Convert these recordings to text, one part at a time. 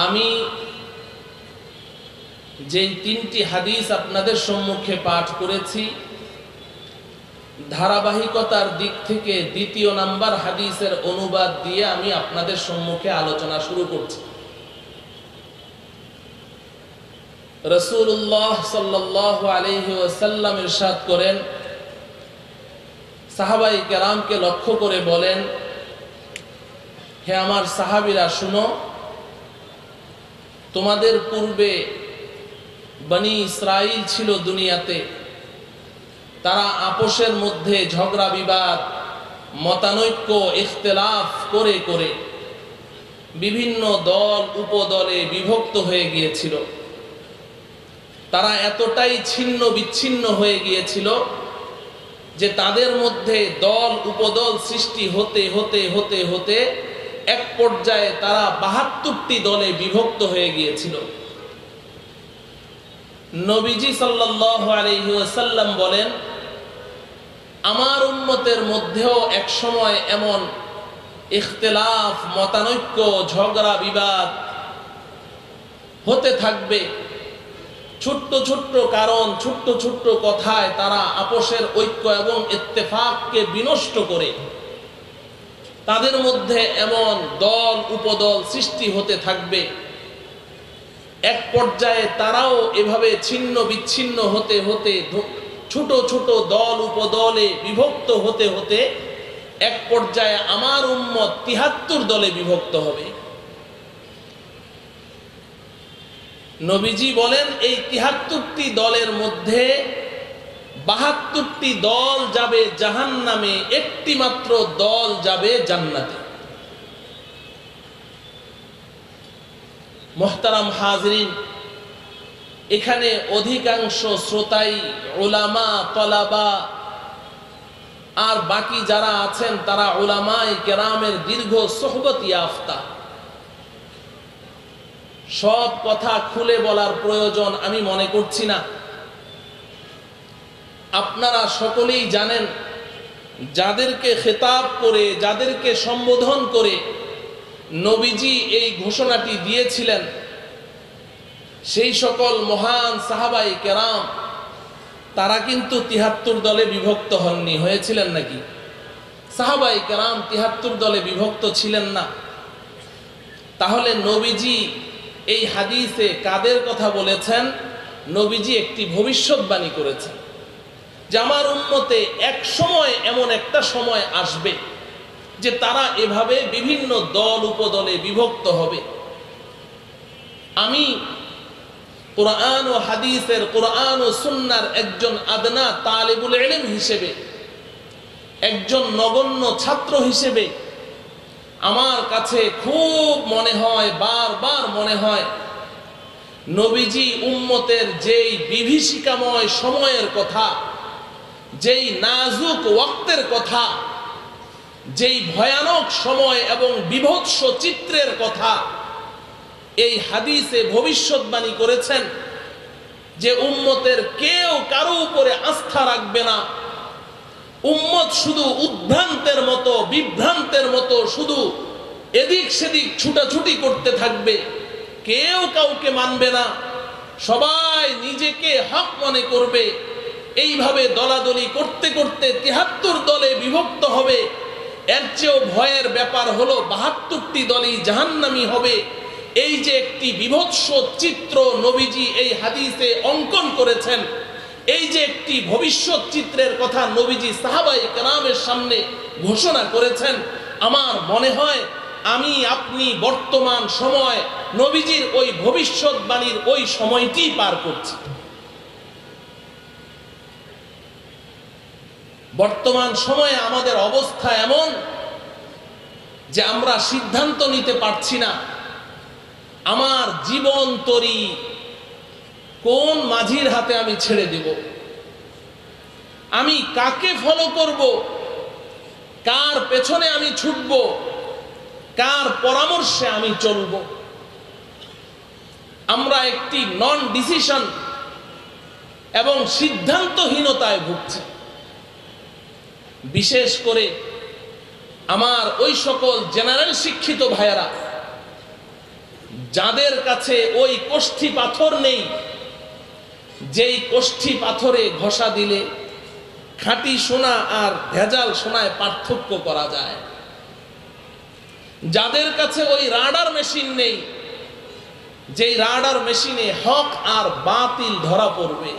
আমি যে তিনটি হাদিস আপনাদের সম্মুখে পাঠ করেছি, ধারাবাহিকতার দিক থেকে দ্বিতীয় নাম্বার হাদিসের অনুবাদ দিয়ে আমি আপনাদের সম্মুখে আলোচনা শুরু করছি। রাসূলুল্লাহ সাল্লাল্লাহু আলাইহি ওয়াসাল্লাম ইরশাদ করেন, সাহাবায়ে কেরামকে লক্ষ্য করে বলেন, হে আমার সাহাবীরা শুনো, তোমাদের পূর্বে বনি ইসরাইল ছিল দুনিয়াতে। তারা আপোষের মধ্যে ঝগড়া বিবাদ, মতানৈক্য, ইখতিলাফ করে করে বিভিন্ন দল উপদলে বিভক্ত হয়ে গিয়েছিল। তারা এতটাই ছিন্ন বিচ্ছিন্ন হয়ে গিয়েছিল যে তাদের মধ্যে দল উপদল সৃষ্টি হতে হতে হতে হতে এক পর্যায়ে তারা ৭২টি দলে বিভক্ত হয়ে গিয়েছিল। নবীজি সাল্লাল্লাহু আলাইহি ওয়াসাল্লাম বলেন, আমার উম্মতের মধ্যেও এক সময় এমন ইখতিলাফ, মতানৈক্য, ঝগড়া বিবাদ হতে থাকবে। ছোট্ট ছোট্ট কারণ, ছোট্ট ছোট্ট কথায় তারা আপোষের ঐক্য এবং ইত্তেফাককে বিনষ্ট করে তাদের মধ্যে এমন দল উপদল সৃষ্টি হতে থাকবে। এক পর্যায়ে তারাও এভাবে ছিন্ন বিচ্ছিন্ন হতে হতে ছোট ছোট দল উপদলে বিভক্ত হতে হতে এক পর্যায়ে আমার উম্মত ৭৩ দলে বিভক্ত হবে। নবীজি বলেন, এই ৭৩টি দলের মধ্যে ৭২টি দল যাবে জাহান্নামে, একটি মাত্র দল যাবে জান্নাতে। মুহতারাম হাজরিন, এখানে অধিকাংশ শ্রোতাই উলামা, তলাবা আর বাকি যারা আছেন তারা উলামায়ে কেরামের দীর্ঘ সোহবত ইয়াফতা। সব কথা খুলে বলার প্রয়োজন আমি মনে করছি না। আপনারা সকলেই জানেন, যাদেরকে খেতাব করে, যাদেরকে সম্বোধন করে নবীজি এই ঘোষণাটি দিয়েছিলেন, সেই সকল মহান সাহাবায়ে কেরাম তারা কিন্তু ৭৩ দলে বিভক্ত হননি। হয়েছিলেন নাকি? সাহাবায়ে কেরাম ৭৩ দলে বিভক্ত ছিলেন না। তাহলে নবীজি এই হাদিসে কাদের কথা বলেছেন? নবীজি একটি ভবিষ্যৎবাণী করেছেন যে আমার উম্মতে এক সময়, এমন একটা সময় আসবে যে তারা এভাবে বিভিন্ন দল উপদলে বিভক্ত হবে। আমি কোরআন ও হাদিসের, কোরআন ও সুন্নাহর একজন আদনা তালিবুল ইলম হিসেবে, একজন নগণ্য ছাত্র হিসেবে আমার কাছে খুব মনে হয়, বারবার মনে হয়, নবীজি উম্মতের যেই বিভীষিকাময় সময়ের কথা, যেই নাজুক ওয়াক্তের কথা, যেই ভয়ানক সময় এবং বিভৎস চিত্রের কথা এই হাদিসে ভবিষ্যৎবাণী করেছেন যে উম্মতের কেউ কারো উপরে আস্থা রাখবে না। উম্মত শুধু উদ্ভ্রান্তের মতো, বিভ্রান্তের মতো শুধু এদিক সেদিক ছুটাছুটি করতে থাকবে, কেউ কাউকে মানবে না, সবাই নিজেকে হক মনে করবে। এইভাবে দলাদলি করতে করতে ৭৩ দলে বিভক্ত হবে। এর চেয়েও ভয়ের ব্যাপার হলো ৭২টি দলই জাহান্নামী হবে। এই যে একটি বিভৎস চিত্র নবীজি এই হাদিসে অঙ্কন করেছেন, এই যে একটি ভবিষ্যৎ চিত্রের কথা নবীজি সাহাবায়ে কেরামের সামনে ঘোষণা করেছেন, আমার মনে হয় আমি আপনি বর্তমান সময় নবীজির ওই ভবিষ্যৎবাণীর ওই সময়টি পার করছি। বর্তমান সময়ে আমাদের অবস্থা এমন যে আমরা সিদ্ধান্ত নিতে পারছি না আমার জীবন তরি কোন মাঝির হাতে আমি ছেড়ে দেব, আমি কাকে ফলো করব, কার পেছনে আমি ছুটব, কার পরামর্শে আমি চলব। আমরা একটি নন ডিসিশন এবং সিদ্ধান্তহীনতায় ভুগছি। বিশেষ করে আমার ওই সকল জেনারেল শিক্ষিত ভাইয়েরা যাদের কাছে ওই কোষ্ঠী পাথর নেই, যেই কোষ্ঠী পাথরে ঘষা দিলে খাঁটি সোনা আর ভেজাল সোনায় পার্থক্য করা যায়, যাদের কাছে ওই রাডার মেশিন নেই, যেই রাডার মেশিনে হক আর বাতিল ধরা পড়বে,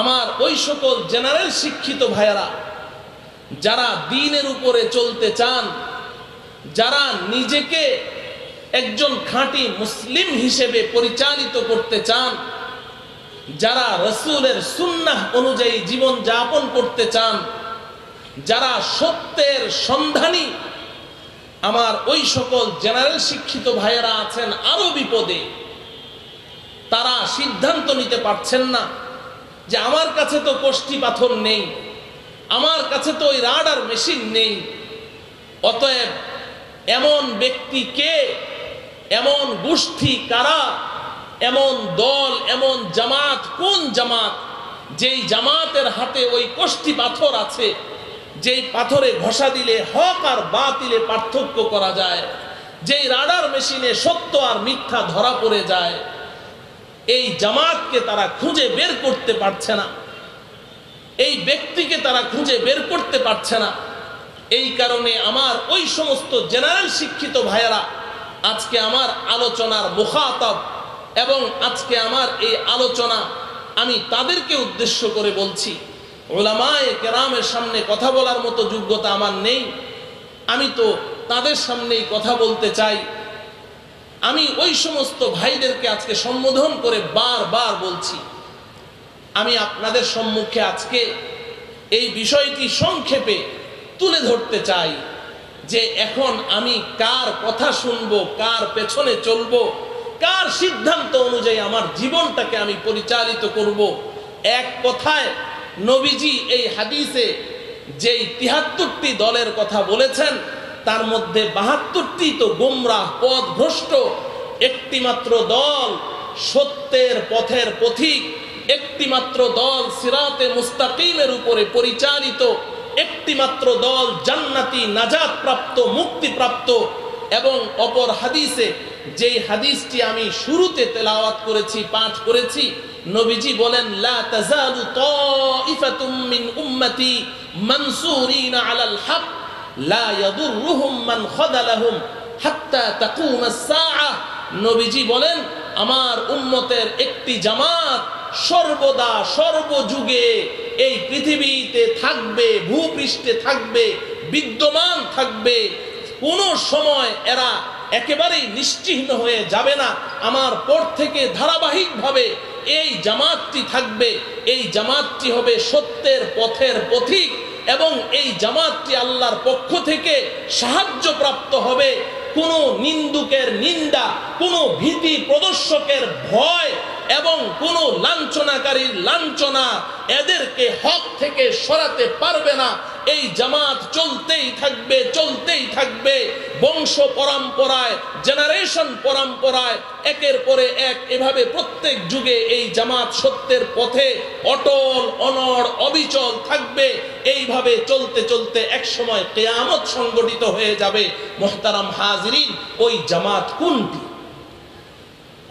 আমার ওই সকল জেনারেল শিক্ষিত ভাইয়েরা যারা দ্বীনের উপরে চলতে চান, যারা নিজেকে একজন খাঁটি মুসলিম হিসেবে পরিচালিত করতে চান, যারা রাসূলের সুন্নাহ অনুযায়ী জীবন যাপন করতে চান, যারা সত্যের সন্ধানী, আমার ওই সকল জেনারেল শিক্ষিত ভাইয়েরা আছেন আরো বিপদে। তারা সিদ্ধান্ত নিতে পারছেন না যে আমার কাছে তো কোষ্ঠী পাথর নেই, আমার কাছে তো ওই রাডার মেশিন নেই, অতএব এমন ব্যক্তি কে, এমন গোষ্ঠী কারা, এমন দল, এমন জামাত কোন জামাত, যেই জামাতের হাতে ওই কোষ্ঠী পাথর আছে, যেই পাথরে ঘষা দিলে হক আর বাতিলে পার্থক্য করা যায়, যেই রাডার মেশিনে সত্য আর মিথ্যা ধরা পড়ে যায়, এই জামাতকে তারা খুঁজে বের করতে পারছে না, এই ব্যক্তিকে তারা খুঁজে বের করতে পারছে না। এই কারণে আমার ওই সমস্ত জেনারেল শিক্ষিত ভাইয়েরা আজকে আমার আলোচনার মুখাতাব, এবং আজকে আমার এই আলোচনা আমি তাদেরকে উদ্দেশ্য করে বলছি। উলামায়ে কেরামের সামনে কথা বলার মতো যোগ্যতা আমার নেই, আমি তো তাদের সামনেই কথা বলতে চাই। আমি ওই সমস্ত ভাইদেরকে আজকে সম্বোধন করে বারবার বলছি, আমি আপনাদের সম্মুখে আজকে এই বিষয়টি সংক্ষেপে তুলে ধরতে চাই যে এখন আমি কার কথা শুনবো, কার পেছনে চলবো, কার সিদ্ধান্ত অনুযায়ী আমার জীবনটাকে আমি পরিচালিত করব। এক কথায় নবীজি এই হাদিসে যেই ৭৩টি দলের কথা বলেছেন তার মধ্যে ৭২টি তো গোমরাহ পথভ্রষ্ট, একটি মাত্র দল সত্যের পথের পথিক, একটি মাত্র দল সিরাতে মুস্তাকিমের উপরে পরিচালিত, একটি মাত্র দল জান্নাতি নাজাত প্রাপ্ত, মুক্তি প্রাপ্ত। এবং অপর হাদিসে যেই হাদিসটি আমি শুরুতে তেলাওয়াত করেছি, পাঠ করেছি, নবীজি বলেন লা তাযালু তাইফাতুম মিন উম্মতি মানসুরিনা আলাল হক লা ইয়াদুররুহুম মান খাযালাহুম হাত্তা তাকুমাস সাআহ। নবীজি বলেন আমার উম্মতের একটি জামাত সর্বদা সর্বযুগে এই পৃথিবীতে থাকবে, ভূপৃষ্ঠে থাকবে, বিদ্যমান থাকবে, কোনো সময় এরা একেবারেই নিশ্চিহ্ন হয়ে যাবে না। আমার পর থেকে ধারাবাহিকভাবে এই জামাতটি থাকবে, এই জামাতটি হবে সত্যের পথের পথিক, এবং এই জামাতটি আল্লাহর পক্ষ থেকে সাহায্য প্রাপ্ত হবে। কোনো নিন্দুকের নিন্দা, কোনো ভীতি প্রদর্শকের ভয় এবং কোনো লাঞ্ছনাকারীর লাঞ্ছনা এদেরকে হক থেকে সরাতে পারবে না। এই জামাত চলতেই থাকবে, চলতেই থাকবে, বংশ পরম্পরায়, জেনারেশন পরম্পরায়, একের পরে এক, এভাবে প্রত্যেক যুগে এই জামাত সত্যের পথে অটল অনড় অবিচল থাকবে। এইভাবে চলতে চলতে এক সময় কিয়ামত সংগঠিত হয়ে যাবে। মুহতারাম হাজিরিন, ওই জামাত কোনটি?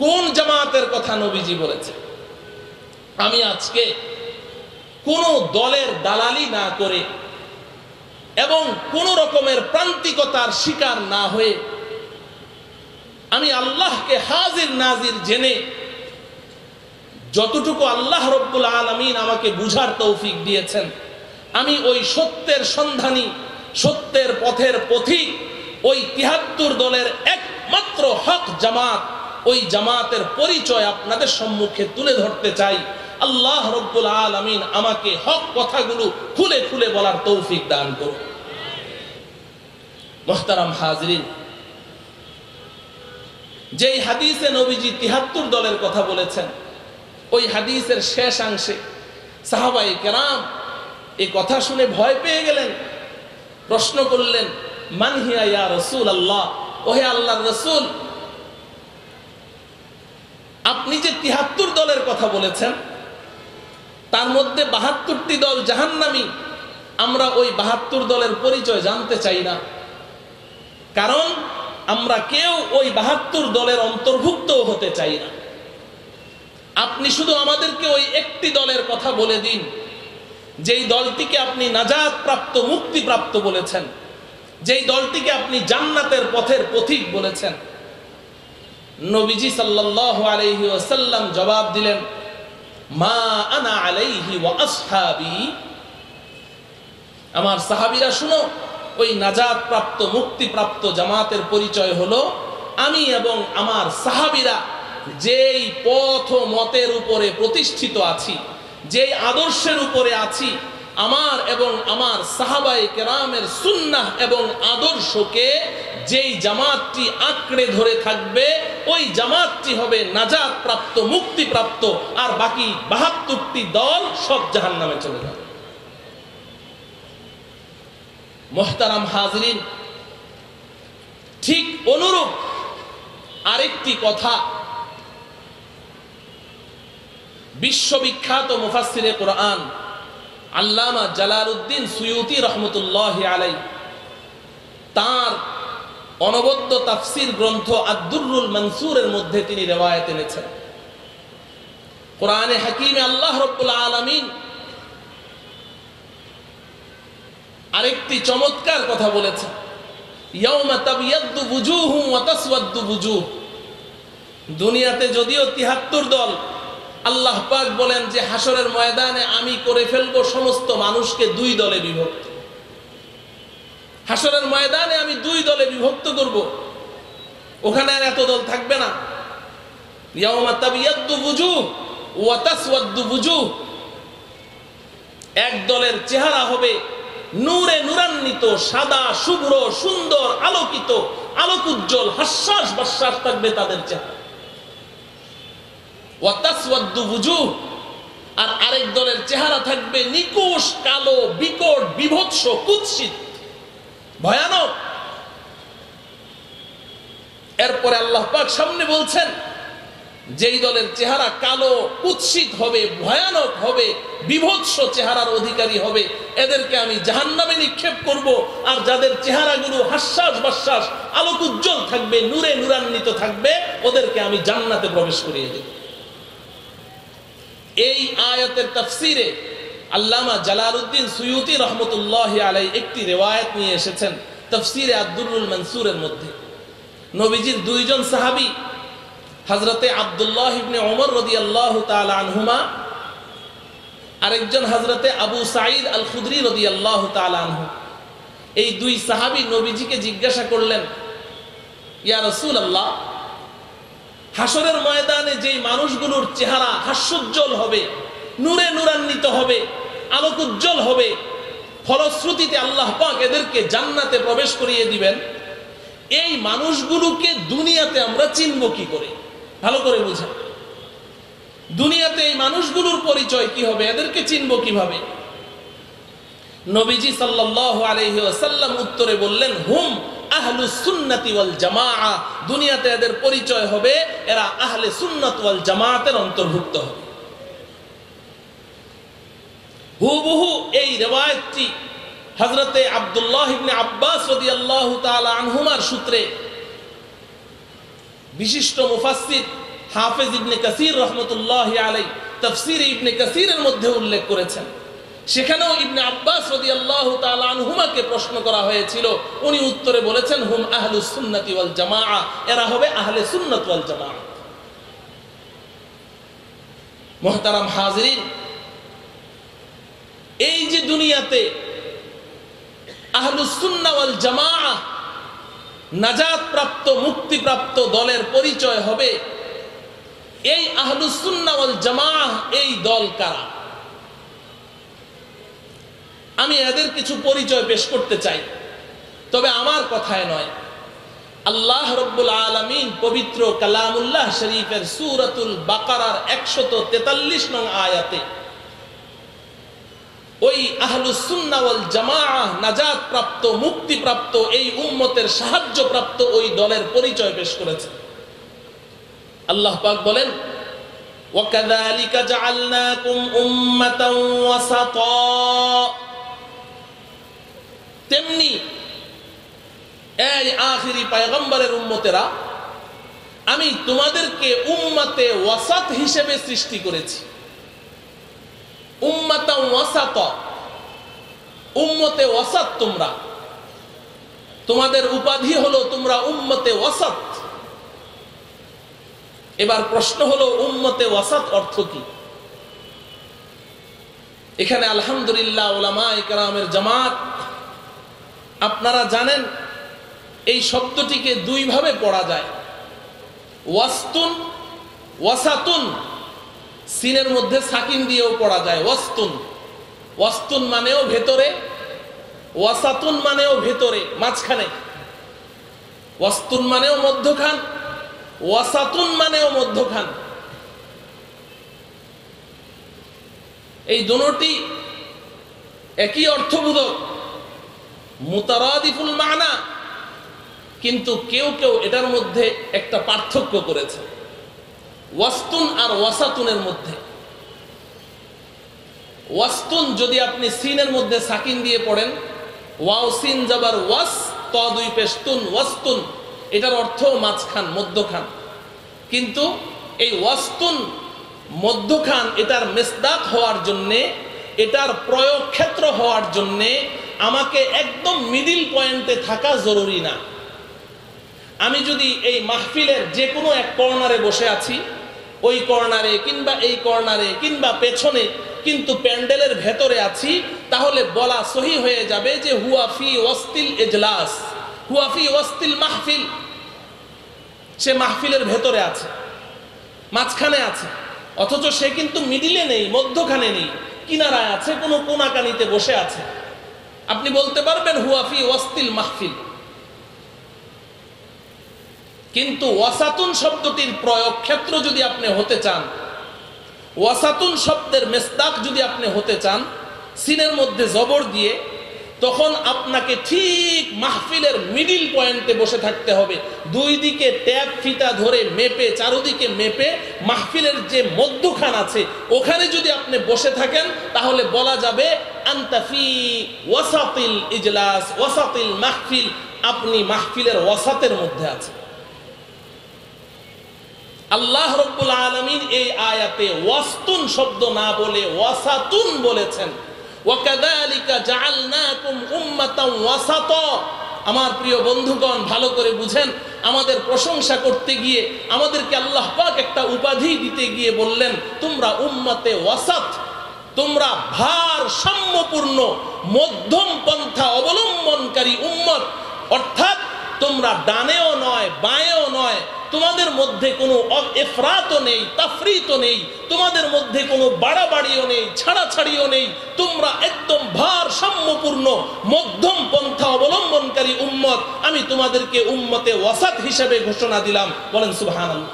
কোন জামাতের কথা নবীজি বলেছে? আমি আজকে কোন দলের দালালি না করে এবং কোন রকমের প্রান্তিকতার শিকার না হয়ে আমি আল্লাহকে হাজির নাজির জেনে যতটুকু আল্লাহ রব্বুল আলামিন আমাকে বুঝার তৌফিক দিয়েছেন, আমি ওই সত্যের সন্ধানী, সত্যের পথের পথিক, ওই ৭৩ দলের একমাত্র হক জামাত, ওই জামাতের পরিচয় আপনাদের সম্মুখে তুলে ধরতে চাই। আল্লাহ রব্বুল আলামিন আমাকে হক কথাগুলো খুলে খুলে বলার তৌফিক দান করুন। মুহতারাম হাজিরিন, যেই হাদিসে নবীজি ৭৩ দলের কথা বলেছেন, ওই হাদিসের শেষাংশে সাহাবায়ে কেরাম এই কথা শুনে ভয় পেয়ে গেলেন, প্রশ্ন করলেন মান হিয়া ইয়া রাসূলুল্লাহ, ওহে আল্লাহর রাসূল, আপনি যে ৭৩ দলের কথা বলেছেন তার মধ্যে ৭২টি দল জাহান্নামী, আমরা ওই ৭২ দলের পরিচয় জানতে চাই না। কারণ আমরা কেউ ওই 72 দলের অন্তর্ভুক্ত হতে চাই না। আপনি শুধু আমাদেরকে ওই একটি দলের কথা বলে দিন, যেই দলটিকে আপনি নাজাত প্রাপ্ত, মুক্তি প্রাপ্ত বলেছেন, যেই দলটিকে আপনি জান্নাতের পথের পথিক বলেছেন। নবীজি সাল্লাল্লাহু আলাইহি ওয়াসাল্লাম জবাব দিলেন, মা আনা আলাইহি ওয়া আসহাবি, আমার সাহাবীরা শুনো, ওই নাজাত প্রাপ্ত, মুক্তি প্রাপ্ত জামাতের পরিচয় হলো আমি এবং আমার সাহাবীরা যেই পথ ও মতের উপরে প্রতিষ্ঠিত আছি, যেই আদর্শের উপরে আছি, আমার এবং আমার সাহাবায়ে কেরামের সুন্নাহ এবং আদর্শকে যেই জামাতটি আঁকড়ে ধরে থাকবে, ওই জামাতটি হবে নাজাত প্রাপ্ত, মুক্তি প্রাপ্ত, আর বাকি 72টি দল সব জাহান্নামে চলে যাবে। মুহতারাম হাজরিন, ঠিক অনুরূপ আরেকটি কথা বিশ্ববিখ্যাত মুফাসসিরে কোরআন আল্লামা জালালউদ্দিন সুয়ুতি রহমতুল্লাহি আলাইহি তার অনবদ্য তাফসীর গ্রন্থ আদ-দুররুল মানসুরের মধ্যে তিনি রিওয়ায়াত এনেছেন। কোরআনে হাকিমে আল্লাহ রাব্বুল আলামিন আরেকটি চমৎকার কথা বলেছেন, ইয়াউমা তাবিয়াদ্দু বুজুহুম ওয়া তাসওয়াদ্দু বুজুহ। দুনিয়াতে যদিও 73 দল, আল্লাহ পাক বলেন যে হাসরের ময়দানে আমি করে ফেলবো সমস্ত মানুষকে 2 দলে বিভক্ত। হাসরের ময়দানে আমি 2 দলে বিভক্ত করব, ওখানে আর এত দল থাকবে না। ইয়াউমা তাবিয়াদ্দু বুজুহ ওয়া তাসওয়াদ্দু বুজুহ। এক দলের চেহারা হবে নূরে নূরান্বিত, সাদা, শুভ্র, সুন্দর, আলোকিত, আলোক উজ্জ্বল, হাস্যাস বাস্যাস থাকবে তাদের চেহারা। ওয়া তাসওয়াদ্দু বুজুহ, আর আরেক দলের চেহারা থাকবে নিকুশ, কালো, বিকট, বিভৎস, কুৎসিত, ভয়ানক। এরপরে আল্লাহ পাক সামনে বলছেন, যেই দলের চেহারা কালো, কুৎসিত হবে, ভয়ানক হবে, বিভৎস চেহারার অধিকারী হবে, এদেরকে আমি জাহান্নামে নিক্ষেপ করব। আর যাদের চেহারাগুলো হাস্যাস বাস্যাস, আলোক উজ্জ্বল থাকবে, নূরে নূরান্বিত থাকবে, ওদেরকে আমি জান্নাতে প্রবেশ করিয়ে দেব। এই আয়াতের তাফসীরে আল্লামা জালালউদ্দিন সুয়ুতি রহমতুল্লাহি আলাইহি একটি রিওয়ায়াত নিয়ে এসেছেন তাফসীরে আদ-দুররুল মানসুরের মধ্যে। নবীজির 2 জন সাহাবী, হযরতে আব্দুল্লাহ ইবনে ওমর রাদিয়াল্লাহু তাআলা আনহুমা, আরেকজন হযরতে আবু সাঈদ আল খুদরি রাদিয়াল্লাহু তাআলা আনহু, এই 2 সাহাবী নবীজিকে জিজ্ঞাসা করলেন, ইয়া রাসূলুল্লাহ, হাসরের ময়দানে যেই মানুষগুলোর চেহারা হাস্যোজ্জ্বল হবে, নূরে নূরান্বিত হবে, আলোক উজ্জ্বল হবে, ফলশ্রুতিতে আল্লাহ পাক এদেরকে জান্নাতে প্রবেশ করিয়ে দিবেন, এই মানুষগুলোকে দুনিয়াতে আমরা চিনব কি করে? ভালো করে বুঝেন, দুনিয়াতে এই মানুষগুলোর পরিচয় কি হবে, এদেরকে চিনব কিভাবে? নবীজি সাল্লাল্লাহু আলাইহি ওয়াসাল্লাম উত্তরে বললেন, হুম আহলুস সুন্নাতি ওয়াল জামাআহ। দুনিয়াতে এদের পরিচয় হবে এরা আহলে সুন্নাত ওয়াল জামাআতের অন্তর্ভুক্ত হবে। হুবহু এই রিওয়ায়াতটি হযরতে আব্দুল্লাহ ইবনে আব্বাস রাদিয়াল্লাহু তাআলা আনহুমার সূত্রে বিশিষ্ট মুফাসসির হাফেজ ইবনে কাসির রাহমাতুল্লাহি আলাইহি তাফসীর ইবনে কাসিরের মধ্যে উল্লেখ করেছেন। সেখানেও ইবনে আব্বাস রাদিয়াল্লাহু তাআলা আনহুমাকে প্রশ্ন করা হয়েছিল, উনি উত্তরে বলেছেন, হুম আহলুস সুন্নাতি ওয়াল জামাআহ, এরা হবে আহলে সুন্নাত ওয়াল জামাআহ। মুহতারাম হাজিরিন, এই যে দুনিয়াতে আহলুস সুন্নাহ ওয়াল জামাআহ নাজাত প্রাপ্ত, মুক্তি প্রাপ্ত দলের পরিচয় হবে, এই আহলুস সুন্নাহ ওয়াল জামাআহ এই দল কারা? আমি এদের কিছু পরিচয় পেশ করতে চাই, তবে আমার কথায় নয়। আল্লাহ রাব্বুল আলামিন পবিত্র কালামুল্লাহ শরীফের সূরাতুল বাকারার 143 নং আয়াতে ওই আহলুস সুন্নাহ ওয়াল জামাআহ নাজাত প্রাপ্ত, মুক্তি প্রাপ্ত, এই উম্মতের সাহায্য প্রাপ্ত ওই দলের পরিচয় পেশ করেছে। আল্লাহ পাক বলেন, ওয়াকাযালিকা জাআলনাকুম উম্মাতান ওয়াসাতা, তেমনি এই আখিরি পয়গম্বরের উম্মতেরা, আমি তোমাদেরকে উম্মতে ওয়াসাত হিসেবে সৃষ্টি করেছি। উম্মাতা ওয়াসাত, উম্মতে ওয়াসাত তোমরা, তোমাদের উপাধি হলো তোমরা উম্মতে ওয়াসাত। এবার প্রশ্ন হলো উম্মতে ওয়াসাত অর্থ কি? এখানে আলহামদুলিল্লাহ উলামায়ে কেরামের জামাত, আপনারা জানেন এই শব্দটিকে দুই ভাবে পড়া যায়, ওয়াস্তুন, ওয়াসাতুন। সিনের মধ্যে সাকিন দিয়েও পড়া যায় ওয়াস্তুন। ওয়াস্তুন মানেও ভেতরে, ওয়াসাতুন মানেও ভেতরে, মাঝখানে। ওয়াস্তুন মানেও মধ্যখান, ওয়াসাতুন মানেও মধ্যখান। এই দুটি একই অর্থবোধক, মুতারাদিফুল মানা, কিন্তু কেউ কেউ এটার মধ্যে একটা পার্থক্য করেছে ওয়াস্তুন আর ওয়াসাতুনের মধ্যে। ওয়াস্তুন যদি আপনি সিনের মধ্যে সাকিন দিয়ে পড়েন, ওয়াও সিন জাবার ওয়াস, ত দুই পেশ তুন, ওয়াস্তুন, এটার অর্থ মাঝখান, মধ্যখান। কিন্তু এই ওয়াস্তুন, মধ্যখান, এটার মেসদাক হওয়ার জন্যে, এটার প্রয়োগ ক্ষেত্র হওয়ার জন্যে আমাকে একদম মিডিল পয়েন্টে থাকা জরুরি না। আমি যদি এই মাহফিলের যে কোনো এক কর্নারে বসে আছি, ওই কর্নারে কিংবা এই কর্নারে কিংবা পেছনে, কিন্তু প্যান্ডেলের ভেতরে আছি, তাহলে বলা সহি হয়ে যাবে যে হুয়া ফি ওয়াসতিল ইজলাস, হুয়া ফি ওয়াসতিল মাহফিল। সে মাহফিলের ভেতরে আছে, মাঝখানে আছে, অথচ সে কিন্তু মিডিলে নেই, মধ্যখানে নেই, কিনারায় আছে, কোনো কোনাকানিতে বসে আছে। আপনি বলতে পারবেন হুয়া ফি ওয়াসতিল মাহফিল। কিন্তু ওয়াসাতুন শব্দটির প্রয়োগ ক্ষেত্র যদি আপনি হতে চান, ওয়াসাতুন শব্দের মেসদাক যদি আপনি হতে চান সিনের মধ্যে জবর দিয়ে, তখন আপনাকে ঠিক মাহফিলের মিডিল পয়েন্টে বসে থাকতে হবে। দুই দিকে ট্যাপ ফিতা ধরে মেপে, চারদিকে মেপে মাহফিলের যে মধ্যখান আছে ওখানে যদি আপনি বসে থাকেন, তাহলে বলা যাবে আনতা ফি ওয়াসাতিল ইজলাস, ওয়াসাতিল মাহফিল, আপনি মাহফিলের ওয়াসাতের মধ্যে আছেন। আল্লাহ রাব্বুল আলামিন এই আয়াতে ওয়াস্তুন শব্দ না বলে ওয়াসাতুন বলেছেন। ওয়াকাযালিকা জাআলনাকুম উম্মাতান ওয়াসাতা। আমার প্রিয় বন্ধুগণ, ভালো করে বুঝেন, আমাদের প্রশংসা করতে গিয়ে আমাদেরকে আল্লাহ পাক একটা উপাধি দিতে গিয়ে বললেন তোমরা উম্মতে ওয়াসাত, তোমরা ভারসাম্যপূর্ণ মধ্যম পন্থা অবলম্বনকারী উম্মত। অর্থাৎ তোমরা ডানেও নয় বাঁয়েও নয়, তোমাদের মধ্যে কোনো ইফরাতও নেই, তাফরিতও নেই, তোমাদের মধ্যে কোনো বাড়াবাড়িও নেই, ছাড়াছাড়িও নেই। তোমরা একদম ভারসাম্যপূর্ণ মধ্যম পন্থা অবলম্বনকারী উম্মত। আমি তোমাদেরকে উম্মতে ওয়াসাত হিসেবে ঘোষণা দিলাম। বলেন সুবহানাল্লাহ।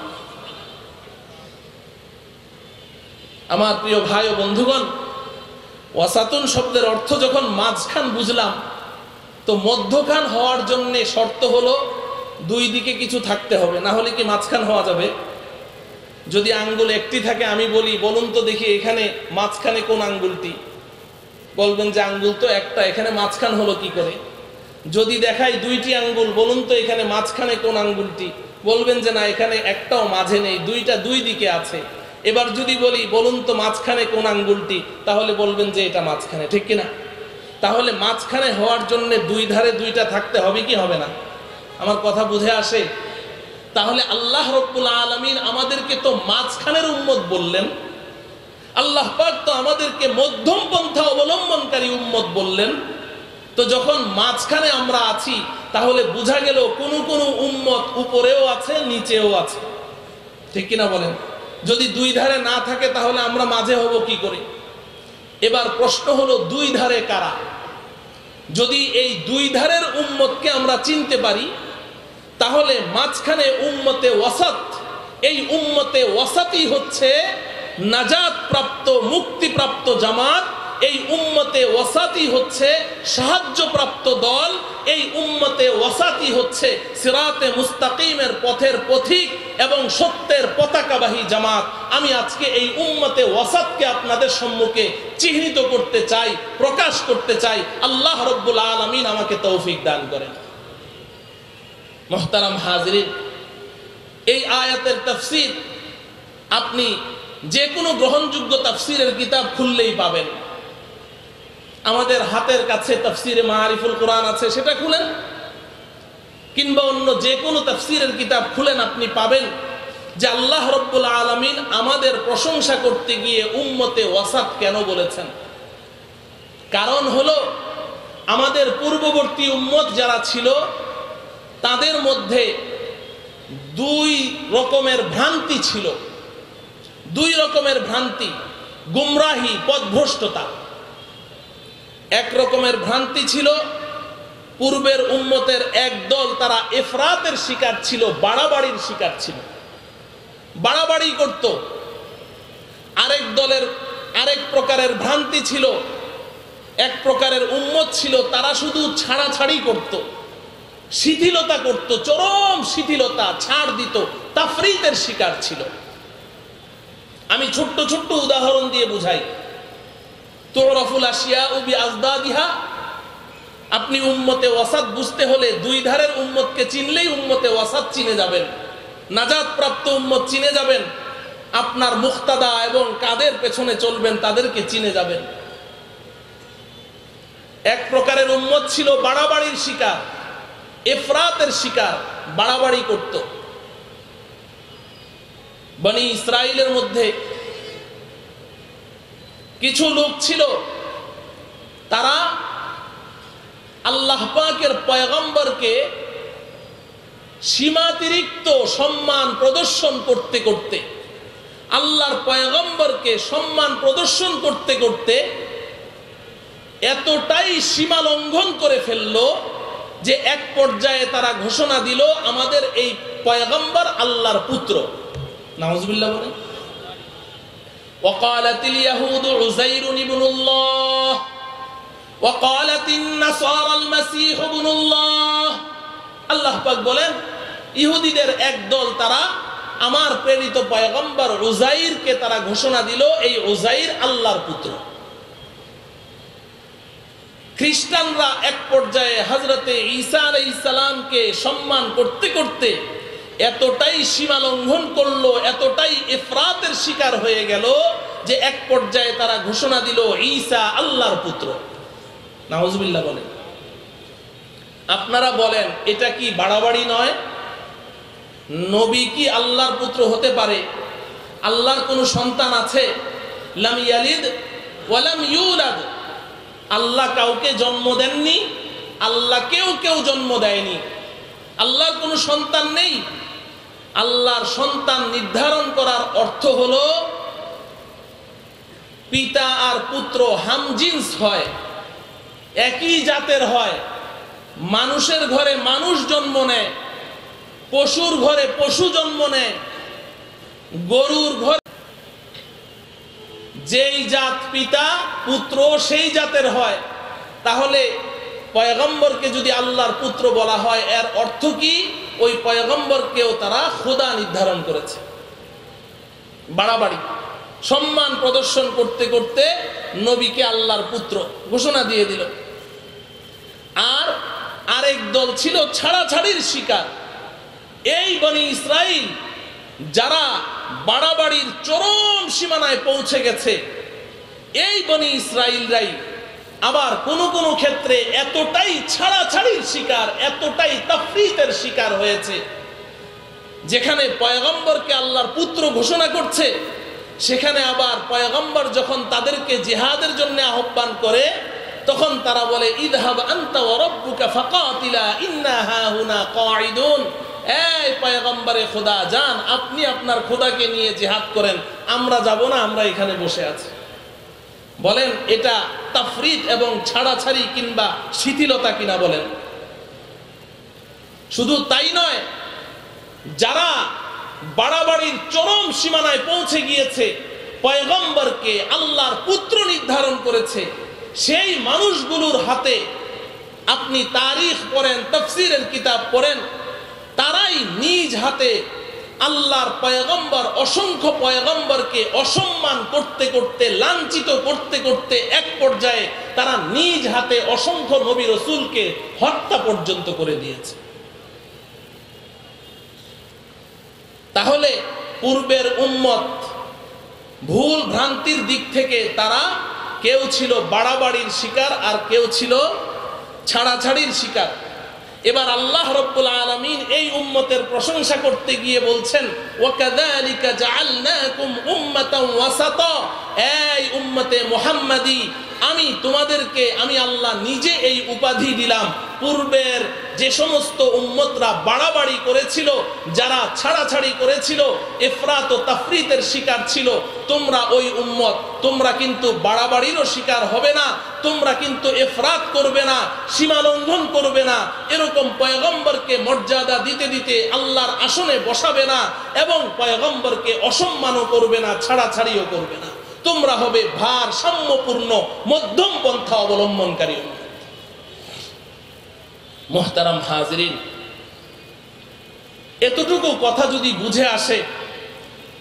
আমার প্রিয় ভাই ও বন্ধুগণ, ওয়াসাতুন শব্দের অর্থ যখন মাঝখান বুঝলাম, তো মধ্যখান হওয়ার জন্য শর্ত হলো দুই দিকে কিছু থাকতে হবে, না হলে কি মাঝখান হওয়া যাবে? যদি আঙ্গুল একটি থাকে, আমি বলি বলুন তো দেখি এখানে মাঝখানে কোন আঙ্গুলটি? বলবেন যে আঙ্গুল তো একটা, এখানে মাঝখান হলো কি করে? যদি দেখাই দুইটি আঙ্গুল, বলুন তো এখানে মাঝখানে কোন আঙ্গুলটি? বলবেন যে না, এখানে একটাও মাঝে নেই, দুইটা দুই দিকে আছে। এবার যদি বলি বলুন তো মাঝখানে কোন আঙ্গুলটি, তাহলে বলবেন যে এটা মাঝখানে, ঠিক কিনা? তাহলে মাঝখানে হওয়ার জন্য দুই ধারে দুইটা থাকতে হবে কি হবে না? আমার কথা বুঝে আসে? তাহলে আল্লাহ রাব্বুল আলামিন আমাদেরকে তো মাঝখানের উম্মত বললেন, আল্লাহ পাক তো আমাদেরকে মধ্যম পন্থা অবলম্বনকারী উম্মত বললেন। তো যখন মাঝখানে আমরা আছি, তাহলে বোঝা গেল কোন কোন উম্মত উপরেও আছে, নিচেও আছে, ঠিক কিনা বলেন? যদি দুই ধারে না থাকে, তাহলে আমরা মাঝে হব কি করে? এবার প্রশ্ন হলো দুই ধারে কারা? যদি এই দুই ধারের উম্মতকে আমরা চিনতে পারি, তাহলে মাঝখানে উম্মতে ওয়াসাত, এই উম্মতে ওয়াসাতই হচ্ছে নাজাত প্রাপ্ত, মুক্তিপ্রাপ্ত জামাত। এই উম্মতে ওয়াসাতই হচ্ছে সাহায্যপ্রাপ্ত দল। এই উম্মতে ওয়াসাতই হচ্ছে সিরাতে মুস্তাকিমের পথের পথিক এবং সত্যের পতাকাবাহী জামাত। আমি আজকে এই উম্মতে ওয়াসাতকে আপনাদের সম্মুখে চিহ্নিত করতে চাই, প্রকাশ করতে চাই। আল্লাহ রাব্বুল আলামিন আমাকে তৌফিক দান করেন। মুহতারাম হাজিরিন, এই আয়াতের তাফসীর আপনি যে কোনো গ্রহণযোগ্য তাফসীরের কিতাব খুললেই পাবেন। আমাদের হাতের কাছে তাফসীরে মাআরিফুল কোরআন আছে, সেটা খুলেন, কিংবা অন্য যে কোনো তাফসীরের কিতাব খুলেন, আপনি পাবেন যে আল্লাহ রাব্বুল আলামিন আমাদের প্রশংসা করতে গিয়ে উম্মতে ওয়াসাত কেন বলেছেন। কারণ হলো আমাদের পূর্ববর্তী উম্মত যারা ছিল তাদের মধ্যে দুই রকমের ভ্রান্তি ছিল, দুই রকমের ভ্রান্তি, গুমরাহি, পথভ্রষ্টতা। এক রকমের ভ্রান্তি ছিল পূর্বের উম্মতের এক দল, তারা ইফরাতের শিকার ছিল, বাড়াবাড়ির শিকার ছিল, বাড়াবাড়ি করত। আরেক দলের আরেক প্রকারের ভ্রান্তি ছিল, এক প্রকারের উম্মত ছিল তারা শুধু ছাড়াছাড়ি করত, শিথিলতা করত, চরম শিথিলতা, ছাড় দিত, তাফরিতের শিকার ছিল। আমি ছোট্ট ছোট্ট উদাহরণ দিয়ে বুঝাই। তুরাফুল আশিয়াউ বিআজদাদিহা, আপনি উম্মতে ওয়াসাত বুঝতে হলে দুই ধারের উম্মতকে চিনলেই উম্মতে ওয়াসাত চিনে যাবেন, নাজাত প্রাপ্ত উম্মত চিনে যাবেন। আপনার মুক্তাদা এবং কাদের পেছনে চলবেন তাদেরকে চিনে যাবেন। এক প্রকারের উম্মত ছিল বাড়াবাড়ির শিকার, ইফরাতের শিকার, বাড়াবাড়ি করত। বনি ইসরাইলের মধ্যে কিছু লোক ছিল, তারা আল্লাহ পাকের পয়গম্বরকে সীমাতিরিক্ত সম্মান প্রদর্শন করতে করতে, আল্লাহর পয়গম্বরকে সম্মান প্রদর্শন করতে করতে এতটাই সীমা লঙ্ঘন করে ফেললো যে এক পর্যায়ে তারা ঘোষণা দিল আমাদের এই পয়গম্বর আল্লাহর পুত্র। নাউজুবিল্লাহ বলেন। وقالت اليهود عزير ابن الله وقالت النصارى المسيح ابن الله। আল্লাহ পাক বলেন ইহুদিদের এক দল তারা আমার প্রেরিত পয়গম্বর উজাইরকে তারা ঘোষণা দিল এই উজাইর আল্লাহর পুত্র। খ্রিস্টানরা এক পর্যায়ে হযরতে ঈসা আলাইহিস সালামকে সম্মান করতে করতে এতটাই সীমা লঙ্ঘন করলো, এতটাই ইফরাতের শিকার হয়ে গেল যে এক পর্যায়ে তারা ঘোষণা দিল ঈসা আল্লাহর পুত্র। নাউজুবিল্লাহ বলেন। আপনারা বলেন এটা কি বাড়াবাড়ি নয়? নবী কি আল্লাহর পুত্র হতে পারে? আল্লাহর কোনো সন্তান আছে? লাম ইয়ালিদ ওয়া লাম ইউলাদ। আল্লাহ কাউকে জন্ম দেননি, আল্লাহ কেউ জন্ম দেয়নি, আল্লাহর কোনো সন্তান নেই। আল্লাহর সন্তান নির্ধারণ করার অর্থ হলো পিতা আর পুত্র হামজিন্স হয়, একই জাতের হয়। মানুষের ঘরে মানুষ জন্ম নেয়, পশুর ঘরে পশু জন্ম নেয়, গরুর ঘরে যেই জাত পিতা পুত্র সেই জাতের হয়। তাহলে পয়গম্বরকে যদি আল্লাহর পুত্র বলা হয় এর অর্থ কি? ওই পয়গম্বরকেও তারা খোদা নির্ধারণ করেছে। বাড়াবাড়ি সম্মান প্রদর্শন করতে করতে নবীকে আল্লাহর পুত্র ঘোষণা দিয়ে দিল। আর আরেক দল ছিল ছাড়াছাড়ির শিকার। এই বনি ইসরাইল যারা বাড়াবাড়ির চরম সীমানায় পৌঁছে গেছে, এই বনি ইসরাইলরাই আবার কোন কোন ক্ষেত্রে এতটাই ছাড়াছাড়ির শিকার, এতটাই তাফরিতের শিকার হয়েছে, যেখানে পয়গম্বরকে আল্লাহর পুত্র ঘোষণা করছে সেখানে আবার পয়গম্বর যখন তাদেরকে জিহাদের জন্য আহ্বান করে তখন তারা বলে ইযহাব আনতা ওয়া রাব্বুকা ফাকাতিলা ইন্না হাহুনা কাঈদুন। এই পয়গম্বরে খোদা যান, আপনি আপনার খোদাকে নিয়ে জিহাদ করেন, আমরা যাব না, আমরা এখানে বসে আছি। বলেন এটা তাফরিত এবং ছাড়াছাড়ি কিংবা শিথিলতা কিনা বলেন? শুধু তাই নয়, যারা বাড়াবাড়ির চরম সীমানায় পৌঁছে গিয়েছে, পয়গম্বরকে আল্লাহর পুত্র নির্ধারণ করেছে, সেই মানুষগুলোর হাতে আপনি তারিখ পড়েন, তাফসীরের কিতাব পড়েন, তারাই নিজ হাতে আল্লাহর পয়গম্বর, অসংখ্য পয়গম্বরকে অসম্মান করতে করতে, লাঞ্ছিত করতে করতে এক পর্যায়ে তারা নিজ হাতে অসংখ্য নবী রাসূলকে হত্যা পর্যন্ত করে দিয়েছে। তাহলে পূর্বের উম্মত ভুল ভ্রান্তির দিক থেকে তারা কেউ ছিল বাড়াবাড়ির শিকার আর কেউ ছিল ছাড়াছাড়ির শিকার। এবার আল্লাহ রাব্বুল আলামিন এই উম্মতের প্রশংসা করতে গিয়ে বলছেন, ওয়াকাযালিকা জাআলনাকুম উম্মাতান ওয়াসাতা, এই উম্মতে মুহাম্মাদি আমি তোমাদেরকে আমি আল্লাহ নিজে এই উপাধি দিলাম। পূর্বের যে সমস্ত উম্মতরা বাড়াবাড়ি করেছিল, যারা ছাড়াছাড়ি করেছিল, ইফরাত ও তাফরিতের শিকার ছিল, তোমরা ওই উম্মত, তোমরা কিন্তু বাড়াবাড়িরও শিকার হবে না, তোমরা কিন্তু ইফরাত করবে না, সীমা লঙ্ঘন করবে না, এরকম পয়গম্বরকে মর্যাদা দিতে দিতে আল্লাহর আসনে বসাবে না এবং পয়গম্বরকে অসম্মানও করবে না, ছাড়াছাড়িও করবে না। তোমরা হবে ভারসাম্যপূর্ণ মধ্যম পন্থা অবলম্বনকারী। মুহতারাম হাজিরিন, এতটুকু কথা যদি বুঝে আসে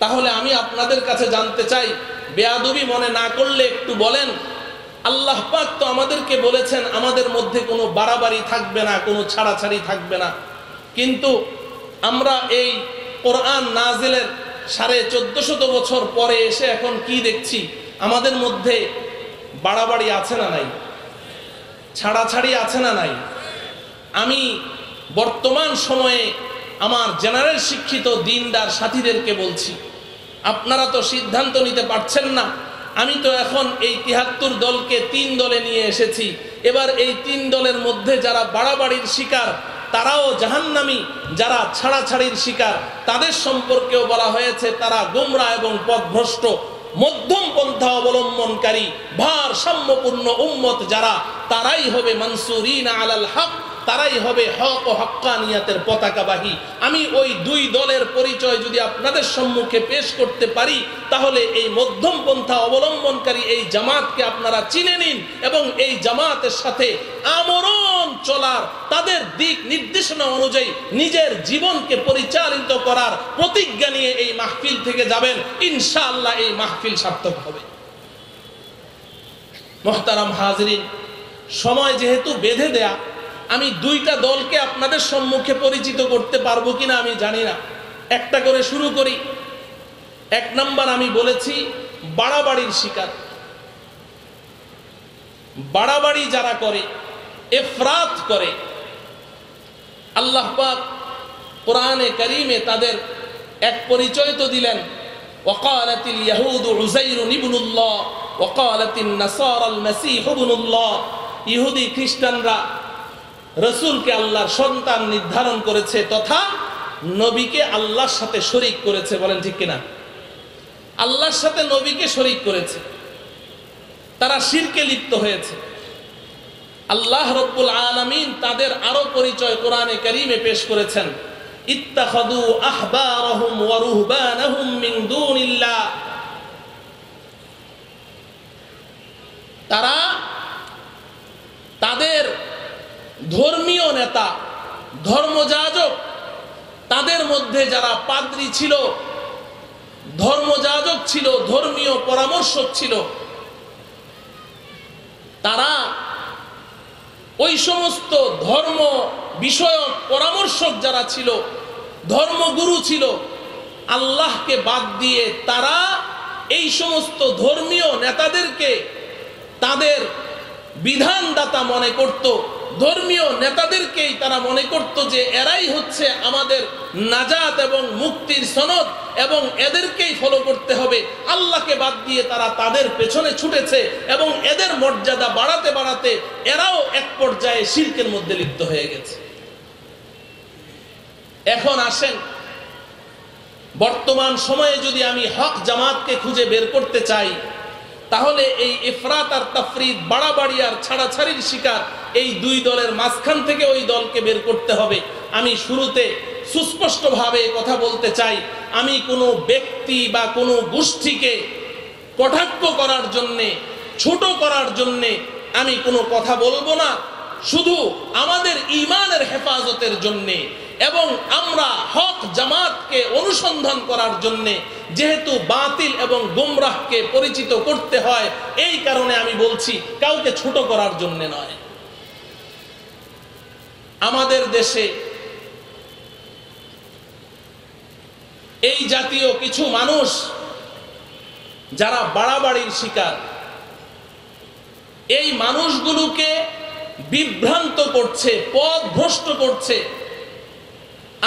তাহলে আমি আপনাদের কাছে জানতে চাই, বেয়াদবি মনে না করলে একটু বলেন, আল্লাহ পাক তো আমাদেরকে বলেছেন আমাদের মধ্যে কোনো বাড়াবাড়ি থাকবে না, কোনো ছাড়াছাড়ি থাকবে না, কিন্তু আমরা এই কোরআন নাজিলের 1450 বছর পরে এসে এখন কি দেখছি? আমাদের মধ্যে বাড়াবাড়ি আছে না নাই? ছাড়াছাড়ি আছে না নাই? আমি বর্তমান সময়ে আমার জেনারেল শিক্ষিত দিনদার সাথীদেরকে বলছি, আপনারা তো সিদ্ধান্ত নিতে পারছেন না। আমি তো এখন এই 73 দলকে 3 দলে নিয়ে এসেছি। এবার এই 3 দলের মধ্যে যারা বাড়াবাড়ির শিকার তারাও জাহান্নামী, যারা ছাড়াছাড়ির শিকার তাদের সম্পর্কেও বলা হয়েছে তারা গোমরা এবং পথভ্রষ্ট। মধ্যম পন্থা অবলম্বনকারী ভারসাম্যপূর্ণ উম্মত যারা, তারাই হবে মানসুরিনা আলাল হক, তারাই হবে হক ও হক্কানিয়াতের পতাকাবাহী। আমি ওই 2 দলের পরিচয় যদি আপনাদের সম্মুখে পেশ করতে পারি তাহলে এই মধ্যম পন্থা অবলম্বনকারী এই জামাতকে আপনারা চিনে নিন এবং এই জামাতের সাথে আমরণ চলার, তাদের দিক নির্দেশনা অনুযায়ী নিজের জীবনকে পরিচালিত করার প্রতিজ্ঞা নিয়ে এই মাহফিল থেকে যাবেন। ইনশাআল্লাহ এই মাহফিল সার্থক হবে। মুহতারাম হাজিরিন, সময় যেহেতু বেঁধে দেয়া, আমি 2টা দলকে আপনাদের সম্মুখে পরিচিত করতে পারবো কিনা আমি জানি না। একটা করে শুরু করি। 1 নাম্বার আমি বলেছি বাড়াবাড়ির শিকার। বাড়াবাড়ি যারা করে, ইফরাত করে, আল্লাহ পাক কোরআনে কারীমে তাদের এক পরিচয় তো দিলেন, ওয়াকালাতিল ইয়াহুদু উযাইরুন ইবনুল্লাহ ওয়াকালাতিন নাসারাল মাসীহ ইবনুল্লাহ। ইহুদি খ্রিস্টানরা রাসূলকে আল্লাহর সন্তান নির্ধারণ করেছে তথা নবীকে আল্লাহর সাথে শরীক করেছে। বলেন ঠিক কিনা? আল্লাহর সাথে নবীকে শরীক করেছে, তারা শিরকে লিপ্ত হয়েছে। আল্লাহ রাব্বুল আলামিন তাদের আরো পরিচয় কোরআনে কারীমে পেশ করেছেন, ইত্তাখাযু আহবারহুম ওয়া রুহবানাহুম মিন দুনিল্লাহ। তারা তাদের ধর্মীয় নেতা, ধর্মযাজক, তাদের মধ্যে যারা পাদ্রী ছিল, ধর্মযাজক ছিল, ধর্মীয় পরামর্শক ছিল, তারা ওই সমস্ত ধর্ম বিষয়ক পরামর্শক যারা ছিল, ধর্মগুরু ছিল, আল্লাহকে বাদ দিয়ে তারা এই সমস্ত ধর্মীয় নেতাদেরকে তাদের বিধানদাতা মনে করত। ধর্মীয় নেতাদেরকেই তারা মনে করত যে এরাই হচ্ছে আমাদের নাজাত এবং মুক্তির সনদ এবং এদেরকেই ফলো করতে হবে। আল্লাহকে বাদ দিয়ে তারা তাদের পেছনে ছুটেছে এবং এদের মর্যাদা বাড়াতে বাড়াতে এরাও এক পর্যায়ে শিরকের মধ্যে লিপ্ত হয়ে গেছে। এখন আসেন, বর্তমান সময়ে যদি আমি হক জামাতকে খুঁজে বের করতে চাই তাহলে এই ইফরাত আর তাফরিদ, বাড়াবাড়ি আর ছাড়াছাড়ির শিকার এই 2 দলের মাঝখান থেকে ওই দলকে বের করতে হবে। আমি শুরুতে সুস্পষ্টভাবে কথা বলতে চাই, আমি কোনো ব্যক্তি বা কোনো গোষ্ঠীকে কটাক্ষ করার জন্যে, ছোট করার জন্যে আমি কোনো কথা বলবো না। শুধু আমাদের ঈমানের হেফাজতের জন্যে এবং আমরা হক জামাতকে অনুসন্ধান করার জন্যে, যেহেতু বাতিল এবং গুমরাহকে পরিচিত করতে হয়, এই কারণে আমি বলছি, কাউকে ছোট করার জন্য নয়। আমাদের দেশে এই জাতীয় কিছু মানুষ যারা বাড়াবাড়ির শিকার, এই মানুষগুলোকে বিভ্রান্ত করছে, পথভ্রষ্ট করছে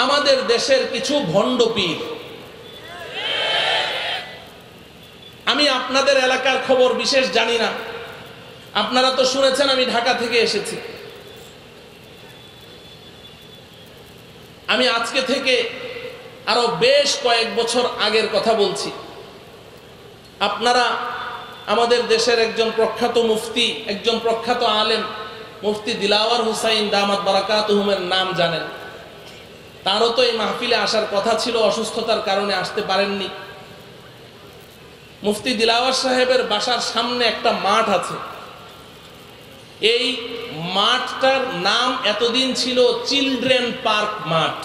আমাদের দেশের কিছু ভণ্ড পীর। আমি আপনাদের এলাকার খবর বিশেষ জানি না, আপনারা তো শুনেছেন আমি ঢাকা থেকে এসেছি। আমি আজকে থেকে আরো বেশ কয়েক বছর আগের কথা বলছি। আপনারা আমাদের দেশের একজন প্রখ্যাত মুফতি, একজন প্রখ্যাত আলেম মুফতি দিলাওয়ার হুসাইন দামাত বারাকাতুহুমের নাম জানেন। তারও তো এই মাহফিলে আসার কথা ছিল, অসুস্থতার কারণে আসতে পারেননি। মুফতি দিলাওয়ার সাহেবের বাসার সামনে একটা মাঠ আছে। এই মাঠটার নাম এতদিন ছিল চিলড্রেন পার্ক মাঠ।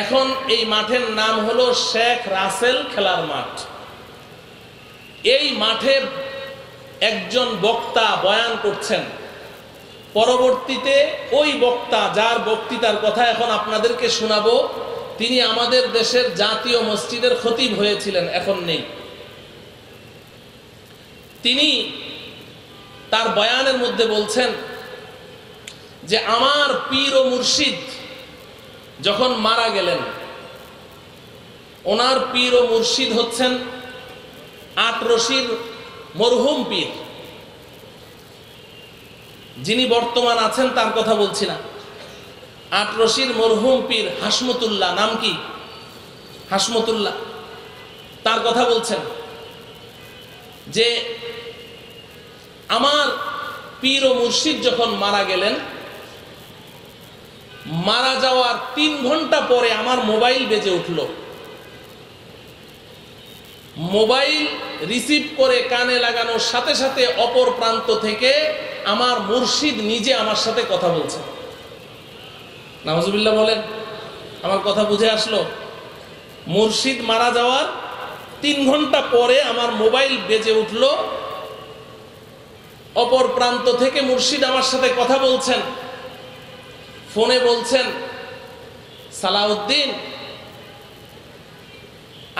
এখন এই মাঠের নাম হলো শেখ রাসেল খেলার মাঠ। এই মাঠে একজন বক্তা বয়ান করছেন, পরবর্তীতে ওই বক্তা, যার বক্তৃতার কথা এখন আপনাদেরকে শোনাবো, তিনি আমাদের দেশের জাতীয় মসজিদের খতিব হয়েছিলেন, এখন নেই। তিনি তার বয়ানের মধ্যে বলছেন যে আমার পীর ও মুর্শিদ যখন মারা গেলেন, ওনার পীর ও মুর্শিদ হচ্ছেন আটরশির মরহুম পীর, যিনি বর্তমান আছেন তার কথা বলছি না। আটরশির মরহুম পীর হাসমতুল্লাহ, নাম কি? হাসমতুল্লাহ, তার কথা বলছেন যে আমার পীর ও মুর্শিদ যখন মারা গেলেন, মারা যাওয়ার 3 ঘন্টা পরে আমার মোবাইল বেজে উঠল। মোবাইল রিসিভ করে কানে লাগানোর সাথে সাথে অপর প্রান্ত থেকে আমার মুর্শিদ নিজে আমার সাথে কথা বলছেন। নাউজুবিল্লাহ বলেন। আমার কথা বুঝে আসলো? মুর্শিদ মারা যাওয়ার 3 ঘন্টা পরে আমার মোবাইল বেজে উঠল, অপর প্রান্ত থেকে মুর্শিদ আমার সাথে কথা বলছেন। ফোনে বলছেন, সালাউদ্দিন,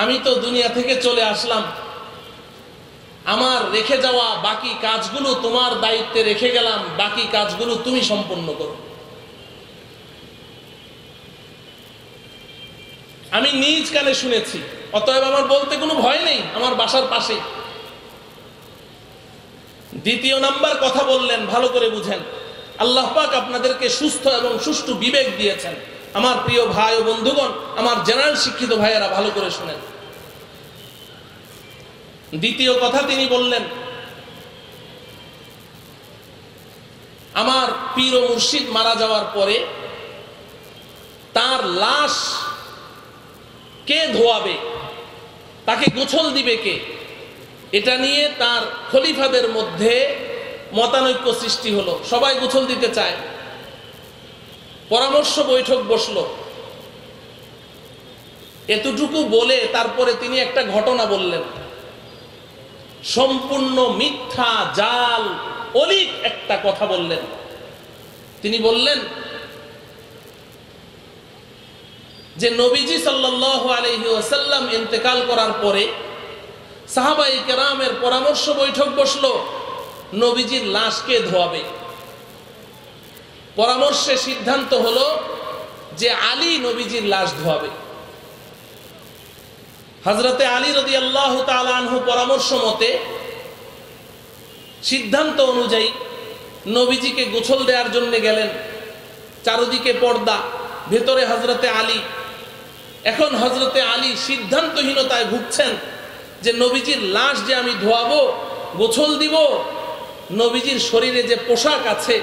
আমি তো দুনিয়া থেকে চলে আসলাম, আমার রেখে যাওয়া বাকি কাজগুলো তোমার দায়িত্বে রেখে গেলাম, বাকি কাজগুলো তুমি সম্পন্ন করো। আমি নিজ কানে শুনেছি, অতএব আমার বলতে কোনো ভয় নেই, আমার বাসার পাশে। দ্বিতীয় নাম্বার কথা বললেন, ভালো করে বুঝেন, আল্লাহ পাক আপনাদেরকে সুস্থ এবং সুষ্ঠু বিবেক দিয়েছেন। আমার প্রিয় ভাই ও বন্ধুগণ, আমার জেনারেল শিক্ষিত ভাইয়েরা ভালো করে শুনেন। দ্বিতীয় কথা তিনি বললেন, আমার পীর ও মুর্শিদ মারা যাওয়ার পরে তার লাশ কে ধোয়াবে, তাকে গোসল দিবে কে, এটা নিয়ে তার খলিফাদের মধ্যে মতানৈক্য সৃষ্টি হলো। সবাই গোসল দিতে চায়। পরামর্শ বৈঠক বসলো। এতটুকু বলে তারপরে তিনি একটা ঘটনা বললেন, সম্পূর্ণ মিথ্যা, জাল, অলিক একটা কথা বললেন। তিনি বললেন যে নবীজি সাল্লাল্লাহু আলাইহি ওয়াসাল্লাম ইন্তেকাল করার পরে সাহাবায়ে কেরামের পরামর্শ বৈঠক বসলো, নবীজির লাশ কে ধোয়াবে। পরামর্শে সিদ্ধান্ত হলো যে আলী নবীজির লাশ ধোয়াবে। হযরতে আলী রাদিয়াল্লাহু তাআলা আনহু পরামর্শ মতে, সিদ্ধান্ত অনুযায়ী নবীজিকে গোসল দেওয়ার জন্য গেলেন। চারদিকে পর্দা, ভেতরে হযরতে আলী। এখন হযরতে আলী সিদ্ধান্তহীনতায় ভুগছেন যে নবীজির লাশ যে আমি ধোয়াবো, গোসল দিব, নবীজির শরীরে যে পোশাক আছে,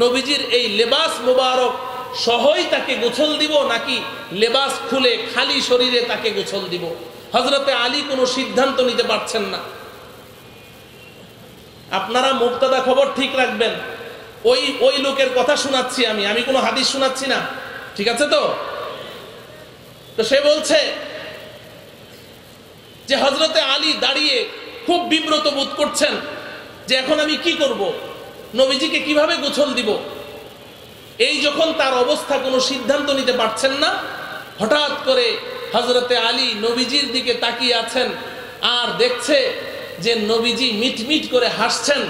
নবীজির এই লেবাস মোবারক সহই তাকে গোসল দিব, নাকি লেবাস খুলে খালি শরীরে তাকে গোসল দিব। হযরতে আলী কোনো সিদ্ধান্ত নিতে পারছেন না। আপনারা মুবতাদা খবর ঠিক রাখবেন। ওই লোকের কথা শোনাচ্ছি আমি কোনো হাদিস শোনাচ্ছি না, ঠিক আছে তো? তো সে বলছে যে হযরতে আলী দাঁড়িয়ে খুব বিব্রত বোধ করছেন যে এখন আমি কি করব, নবীজিকে কিভাবে গোসল দিব। এই যখন তার অবস্থা, কোনো সিদ্ধান্ত নিতে পারছেন না, হঠাৎ করে হযরতে আলী নবীজির দিকে তাকিয়ে আছেন আর দেখছে যে নবীজি মিটমিট করে হাসছেন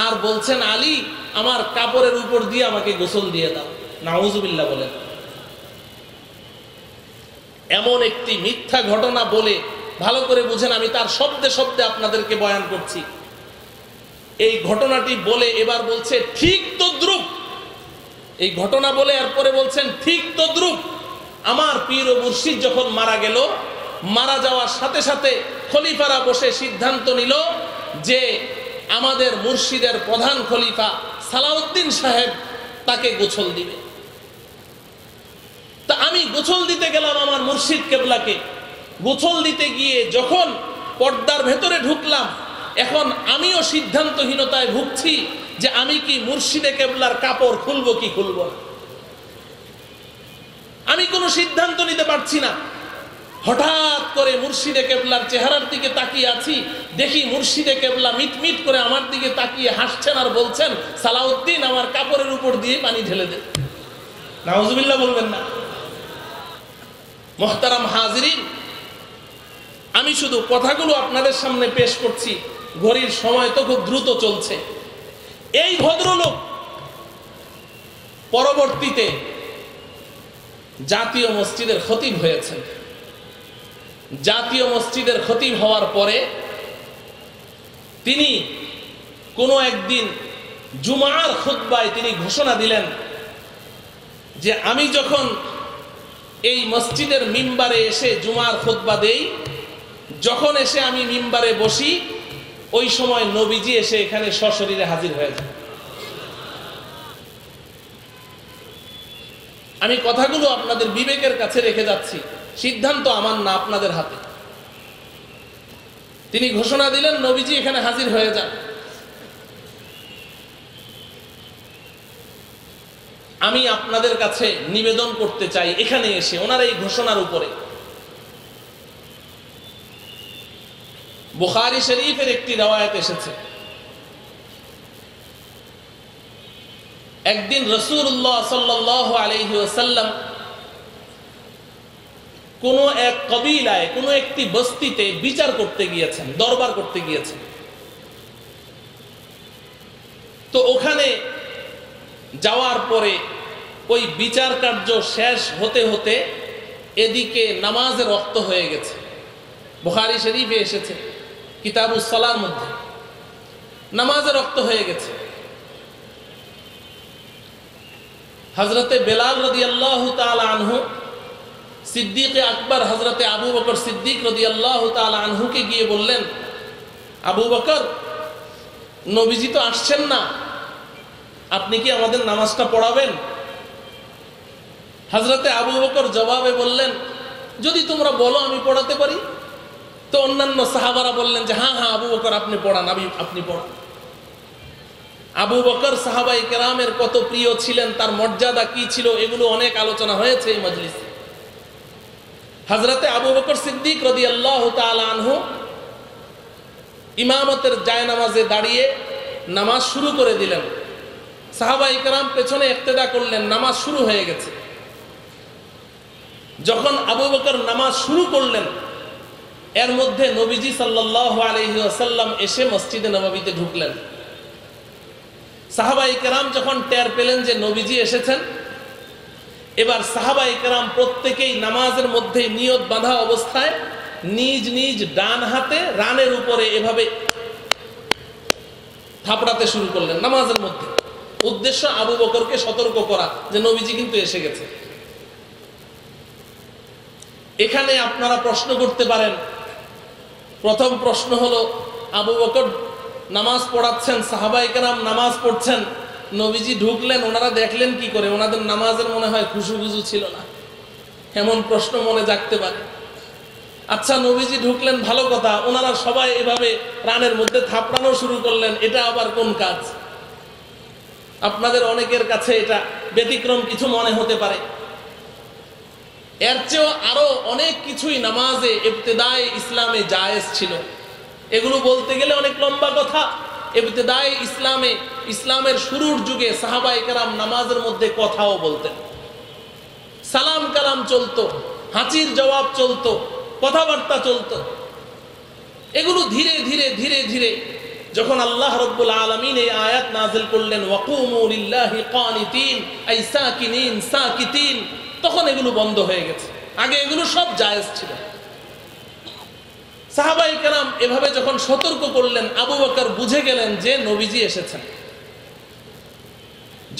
আর বলছেন, আলী আমার কাপড়ের উপর দিয়ে আমাকে গোসল দিয়ে দাও। নাউজুবিল্লাহ বলেন। এমন একটি মিথ্যা ঘটনা বলে, ভালো করে বুঝেন, আমি তার শব্দে শব্দে আপনাদেরকে বয়ান করছি। এই ঘটনাটি বলে এবার বলছে ঠিক তদ্রুপ, এই ঘটনা বলে এরপরে বলছেন ঠিক তদ্রুপ আমার পীর ও মুর্শিদ যখন মারা গেল, মারা যাওয়ার সাথে সাথে খলিফারা বসে সিদ্ধান্ত নিল যে আমাদের মুর্শিদের প্রধান খলিফা সালাউদ্দিন সাহেব তাকে গোসল দিবে। তা আমি গোসল দিতে গেলাম আমার মুর্শিদ কেবলাকে। গোসল দিতে গিয়ে যখন পর্দার ভেতরে ঢুকলাম, এখন আমিও সিদ্ধান্তহীনতায় ভুগছি যে আমি কি মুর্শিদে কেবলার কাপড় খুলবো কি খুলবো না। আমি কোনো সিদ্ধান্ত নিতে পারছি না। হঠাৎ করে মুর্শিদে কেবলার চেহারার দিকে তাকিয়ে আছি, দেখি মুর্শিদে কেবলা মিটমিট করে আমার দিকে তাকিয়ে হাসছেন আর বলছেন, সালাউদ্দিন আমার কাপড়ের উপর দিয়ে পানি ঢেলে দেন। নাউজুবিল্লাহ বলবেন না। মুহতারাম হাজিরিন, আমি শুধু কথাগুলো আপনাদের সামনে পেশ করছি, ঘড়ির সময় তো খুব দ্রুত চলছে। এই ভদ্রলোক পরবর্তীতে জাতীয় মসজিদের খতিব হয়েছেন। জাতীয় মসজিদের খতিব হওয়ার পরে তিনি কোনো একদিন জুমার খুতবায় তিনি ঘোষণা দিলেন যে আমি যখন এই মসজিদের মিম্বারে এসে জুমার খুতবা দেই, যখন এসে আমি মিম্বারে বসি, ওই সময় নবীজি এসে এখানে সশরীরে হাজির হয়ে যায়। আমি কথাগুলো আপনাদের বিবেকের কাছে রেখে যাচ্ছি, সিদ্ধান্ত আমার না, আপনাদের হাতে। তিনি ঘোষণা দিলেন নবীজি এখানে হাজির হয়ে যান। আমি আপনাদের কাছে নিবেদন করতে চাই, এখানে এসে ওনার এই ঘোষণার উপরে বুখারী শরীফের একটি রওয়ায়াত এসেছে, একদিন রাসূলুল্লাহ সাল্লাল্লাহু আলাইহি ওয়াসাল্লাম কোন এক কবিলায়, কোন একটি বস্তিতে বিচার করতে গিয়েছেন, দরবার করতে গিয়েছেন। তো ওখানে যাওয়ার পরে ওই বিচার কার্য শেষ হতে হতে এদিকে নামাজের ওয়াক্ত হয়ে গেছে। বুখারী শরীফে এসেছে কিতাবুস সালার মধ্যে, নামাজের ওয়াক্ত হয়ে গেছে। হযরতে বেলাল রাদিয়াল্লাহু তাআলা আনহু, সিদ্দিকে আকবর হযরতে আবু বকর সিদ্দিক রাদিয়াল্লাহু তাআলা আনহুকে গিয়ে বললেন, আবু বকর, নবীজি তো আসছেন না, আপনি কি আমাদের নামাজটা পড়াবেন? হযরতে আবু বকর জবাবে বললেন, যদি তোমরা বলো আমি পড়াতে পারি। তো অন্যান্য সাহাবারা বললেন যে হ্যাঁ হ্যাঁ আবু বকর আপনি পড়ান, আপনি পড়ান। আবু বকর সাহাবায়ে কেরামের কত প্রিয় ছিলেন, তার মর্যাদা কি ছিল, এগুলো অনেক আলোচনা হয়েছে এই মজলিসে। হযরতে আবু বকর সিদ্দিক রাদিয়াল্লাহু তাআলা আনহু ইমামতের জায়নামাজে দাঁড়িয়ে নামাজ শুরু করে দিলেন। সাহাবায়ে কেরাম পেছনে ইক্তেদা করলেন, নামাজ শুরু হয়ে গেছে। যখন আবু বকর নামাজ শুরু করলেন, এর মধ্যে নবীজি সাল্লাল্লাহু আলাইহি ওয়াসাল্লাম এসে মসজিদে নববীতে ঢুকলেন। সাহাবায়ে কেরাম যখন টের পেলেন যে নবীজি এসেছেন, এবার সাহাবায়ে কেরাম প্রত্যেকেই নামাজের মধ্যে নিয়ত বাঁধা অবস্থায় নিজ নিজ ডান হাতে রানের উপরে এভাবে থাপড়াতে শুরু করলেন নামাজের মধ্যে। উদ্দেশ্য আবু বকরকে সতর্ক করা যে নবীজি কিন্তু এসে গেছে। এখানে আপনারা প্রশ্ন করতে পারেন, প্রথম প্রশ্ন হলো, আবু বকর নামাজ পড়াচ্ছেন, সাহাবায়ে কেরাম নামাজ পড়ছেন, নবীজি ঢুকলেন, ওনারা দেখলেন কি করে? ওনাদের নামাজের মনে হয় খুশুখুজু ছিল না, এমন প্রশ্ন মনে জাগতে পারে। আচ্ছা, নবীজি ঢুকলেন ভালো কথা, ওনারা সবাই এভাবে রানের মধ্যে থাপড়ানো শুরু করলেন, এটা আবার কোন কাজ? আপনাদের অনেকের কাছে এটা ব্যতিক্রম কিছু মনে হতে পারে। এর চেয়েও আরো অনেক কিছুই নামাজে ইবতিদায়ে ইসলামে জায়েজ ছিল। এগুলো বলতে গেলে অনেক লম্বা কথা। ইবতিদায়ে ইসলামে, ইসলামের শুরুর যুগে সাহাবায়ে কেরাম নামাজের মধ্যে কথাও বলতেন, সালাম কালাম চলতো, হাঁচির জবাব চলতো, কথাবার্তা চলতো। এগুলো ধীরে ধীরে ধীরে ধীরে যখন আল্লাহ রাব্বুল আলামিন এই আয়াত নাযিল করলেন ওয়াকুমু লিল্লাহি কানিতিন আই সাকিনিন সাকিতিন, তখন এগুলো বন্ধ হয়ে গেছে। আগে এগুলো সব জায়েজ ছিল। সাহাবায়ে কেরাম এভাবে যখন সতর্ক করলেন, আবু বকর বুঝে গেলেন যে নবীজি এসেছেন।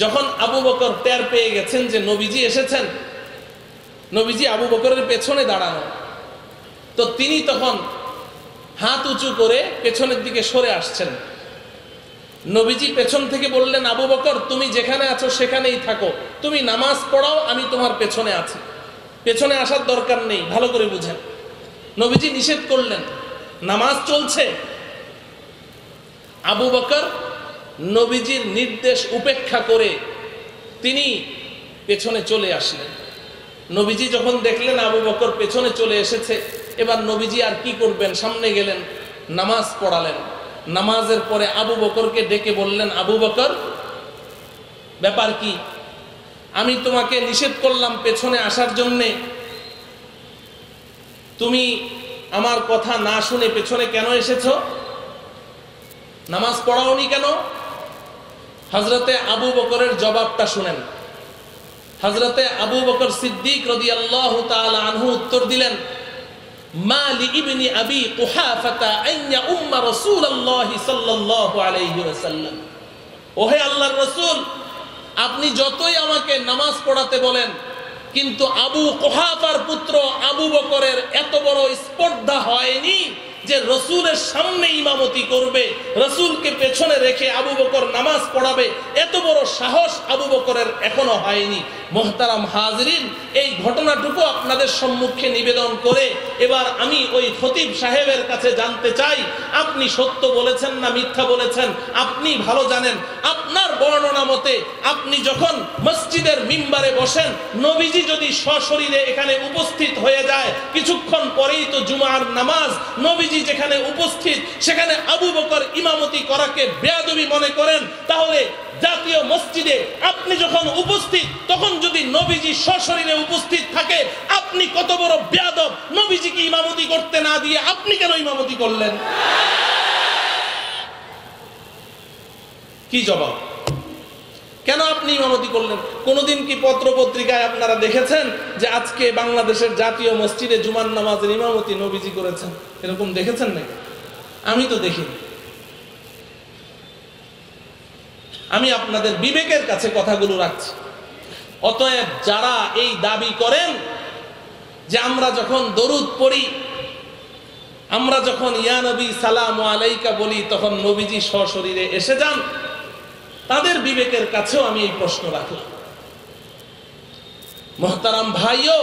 যখন আবু বকর টের পেয়ে গেছেন যে নবীজি এসেছেন, নবীজি আবু বকরের পেছনে দাঁড়ানো, তো তিনি তখন হাত উঁচু করে পেছনের দিকে সরে আসছেন। নবীজি পেছন থেকে বললেন, আবু বকর তুমি যেখানে আছো সেখানেই থাকো, তুমি নামাজ পড়াও, আমি তোমার পেছনে আছি, পেছনে আসার দরকার নেই, ভালো করে বুঝেন। নবীজি নিষেধ করলেন, নামাজ চলছে। আবু বকর নবীজির নির্দেশ উপেক্ষা করে তিনি পেছনে চলে আসলেন। নবীজি যখন দেখলেন আবু বকর পেছনে চলে এসেছে, এবার নবীজি আর কি করবেন, সামনে গেলেন, নামাজ পড়ালেন। নামাজের পরে আবু বকরকে ডেকে বললেন, আবু বকর ব্যাপার কি? আমি তোমাকে নিষেধ করলাম পেছনে আসার জন্যে, তুমি আমার কথা না শুনে পেছনে কেন এসেছো? নামাজ পড়াওনি কেন? হযরতে আবু বকরের জবাবটা শুনেন। হযরতে আবু বকর সিদ্দিক রাদিয়াল্লাহু তাআলা আনহু উত্তর দিলেন, মা লি ইবনি আবি কুহাফাতা আন ইয়াউম্মা রাসূলুল্লাহ সাল্লাল্লাহু আলাইহি ওয়াসাল্লাম। ওহে আল্লাহর রাসূল, আপনি যতই আমাকে নামাজ পড়াতে বলেন, কিন্তু আবু কুহাফার পুত্র আবু বকরের এত বড় স্পর্ধা হয়নি যে রসুলের সামনে ইমামতি করবে, রসুলকে পেছনে রেখে আবু বকর নামাজ পড়াবে, এত বড় সাহস আবু বকরের এখনো হয়নি। মুহতারাম হাজিরিন, এই ঘটনাটুকু আপনাদের সম্মুখে নিবেদন করে এবার আমি ওই খতিব সাহেবের কাছে জানতে চাই, আপনি সত্য বলেছেন না মিথ্যা বলেছেন আপনি ভালো জানেন। আপনার বর্ণনা মতে আপনি যখন মসজিদের মিম্বারে বসেন, নবীজি যদি সশরীরে এখানে উপস্থিত হয়ে যায়, কিছুক্ষণ পরেই তো জুমার নামাজ, নবীজি যেখানে উপস্থিত সেখানে আবু বকর ইমামতি করাকে বেয়াদবি মনে করেন, তাহলে জাতীয় মসজিদে আপনি যখন উপস্থিত, তখন যদি নবীজি সশরীরে উপস্থিত থাকে, আপনি কত বড় বেয়াদব! নবীজিকে ইমামতি করতে না দিয়ে আপনি কেন ইমামতি করলেন? কি জবাব? কেন আপনি ইমামতি করলেন? কোনদিন কি পত্র পত্রিকায় আপনারা দেখেছেন যে আজকে বাংলাদেশের জাতীয় মসজিদে জুমার নামাজের ইমামতি নবীজি করেছেন? এরকম দেখেছেন নাকি? আমি তো দেখিনি। আমি আপনাদের বিবেকের কাছে কথাগুলো রাখছি। অতএব যারা এই দাবি করেন যে আমরা যখন দরুদ পড়ি, আমরা যখন ইয়া নবী সালামু আলাইকা বলি, তখন নবীজি সশরীরে এসে যান, তাদের বিবেকের কাছেও আমি এই প্রশ্ন রাখলাম। মুহতারাম ভাইও,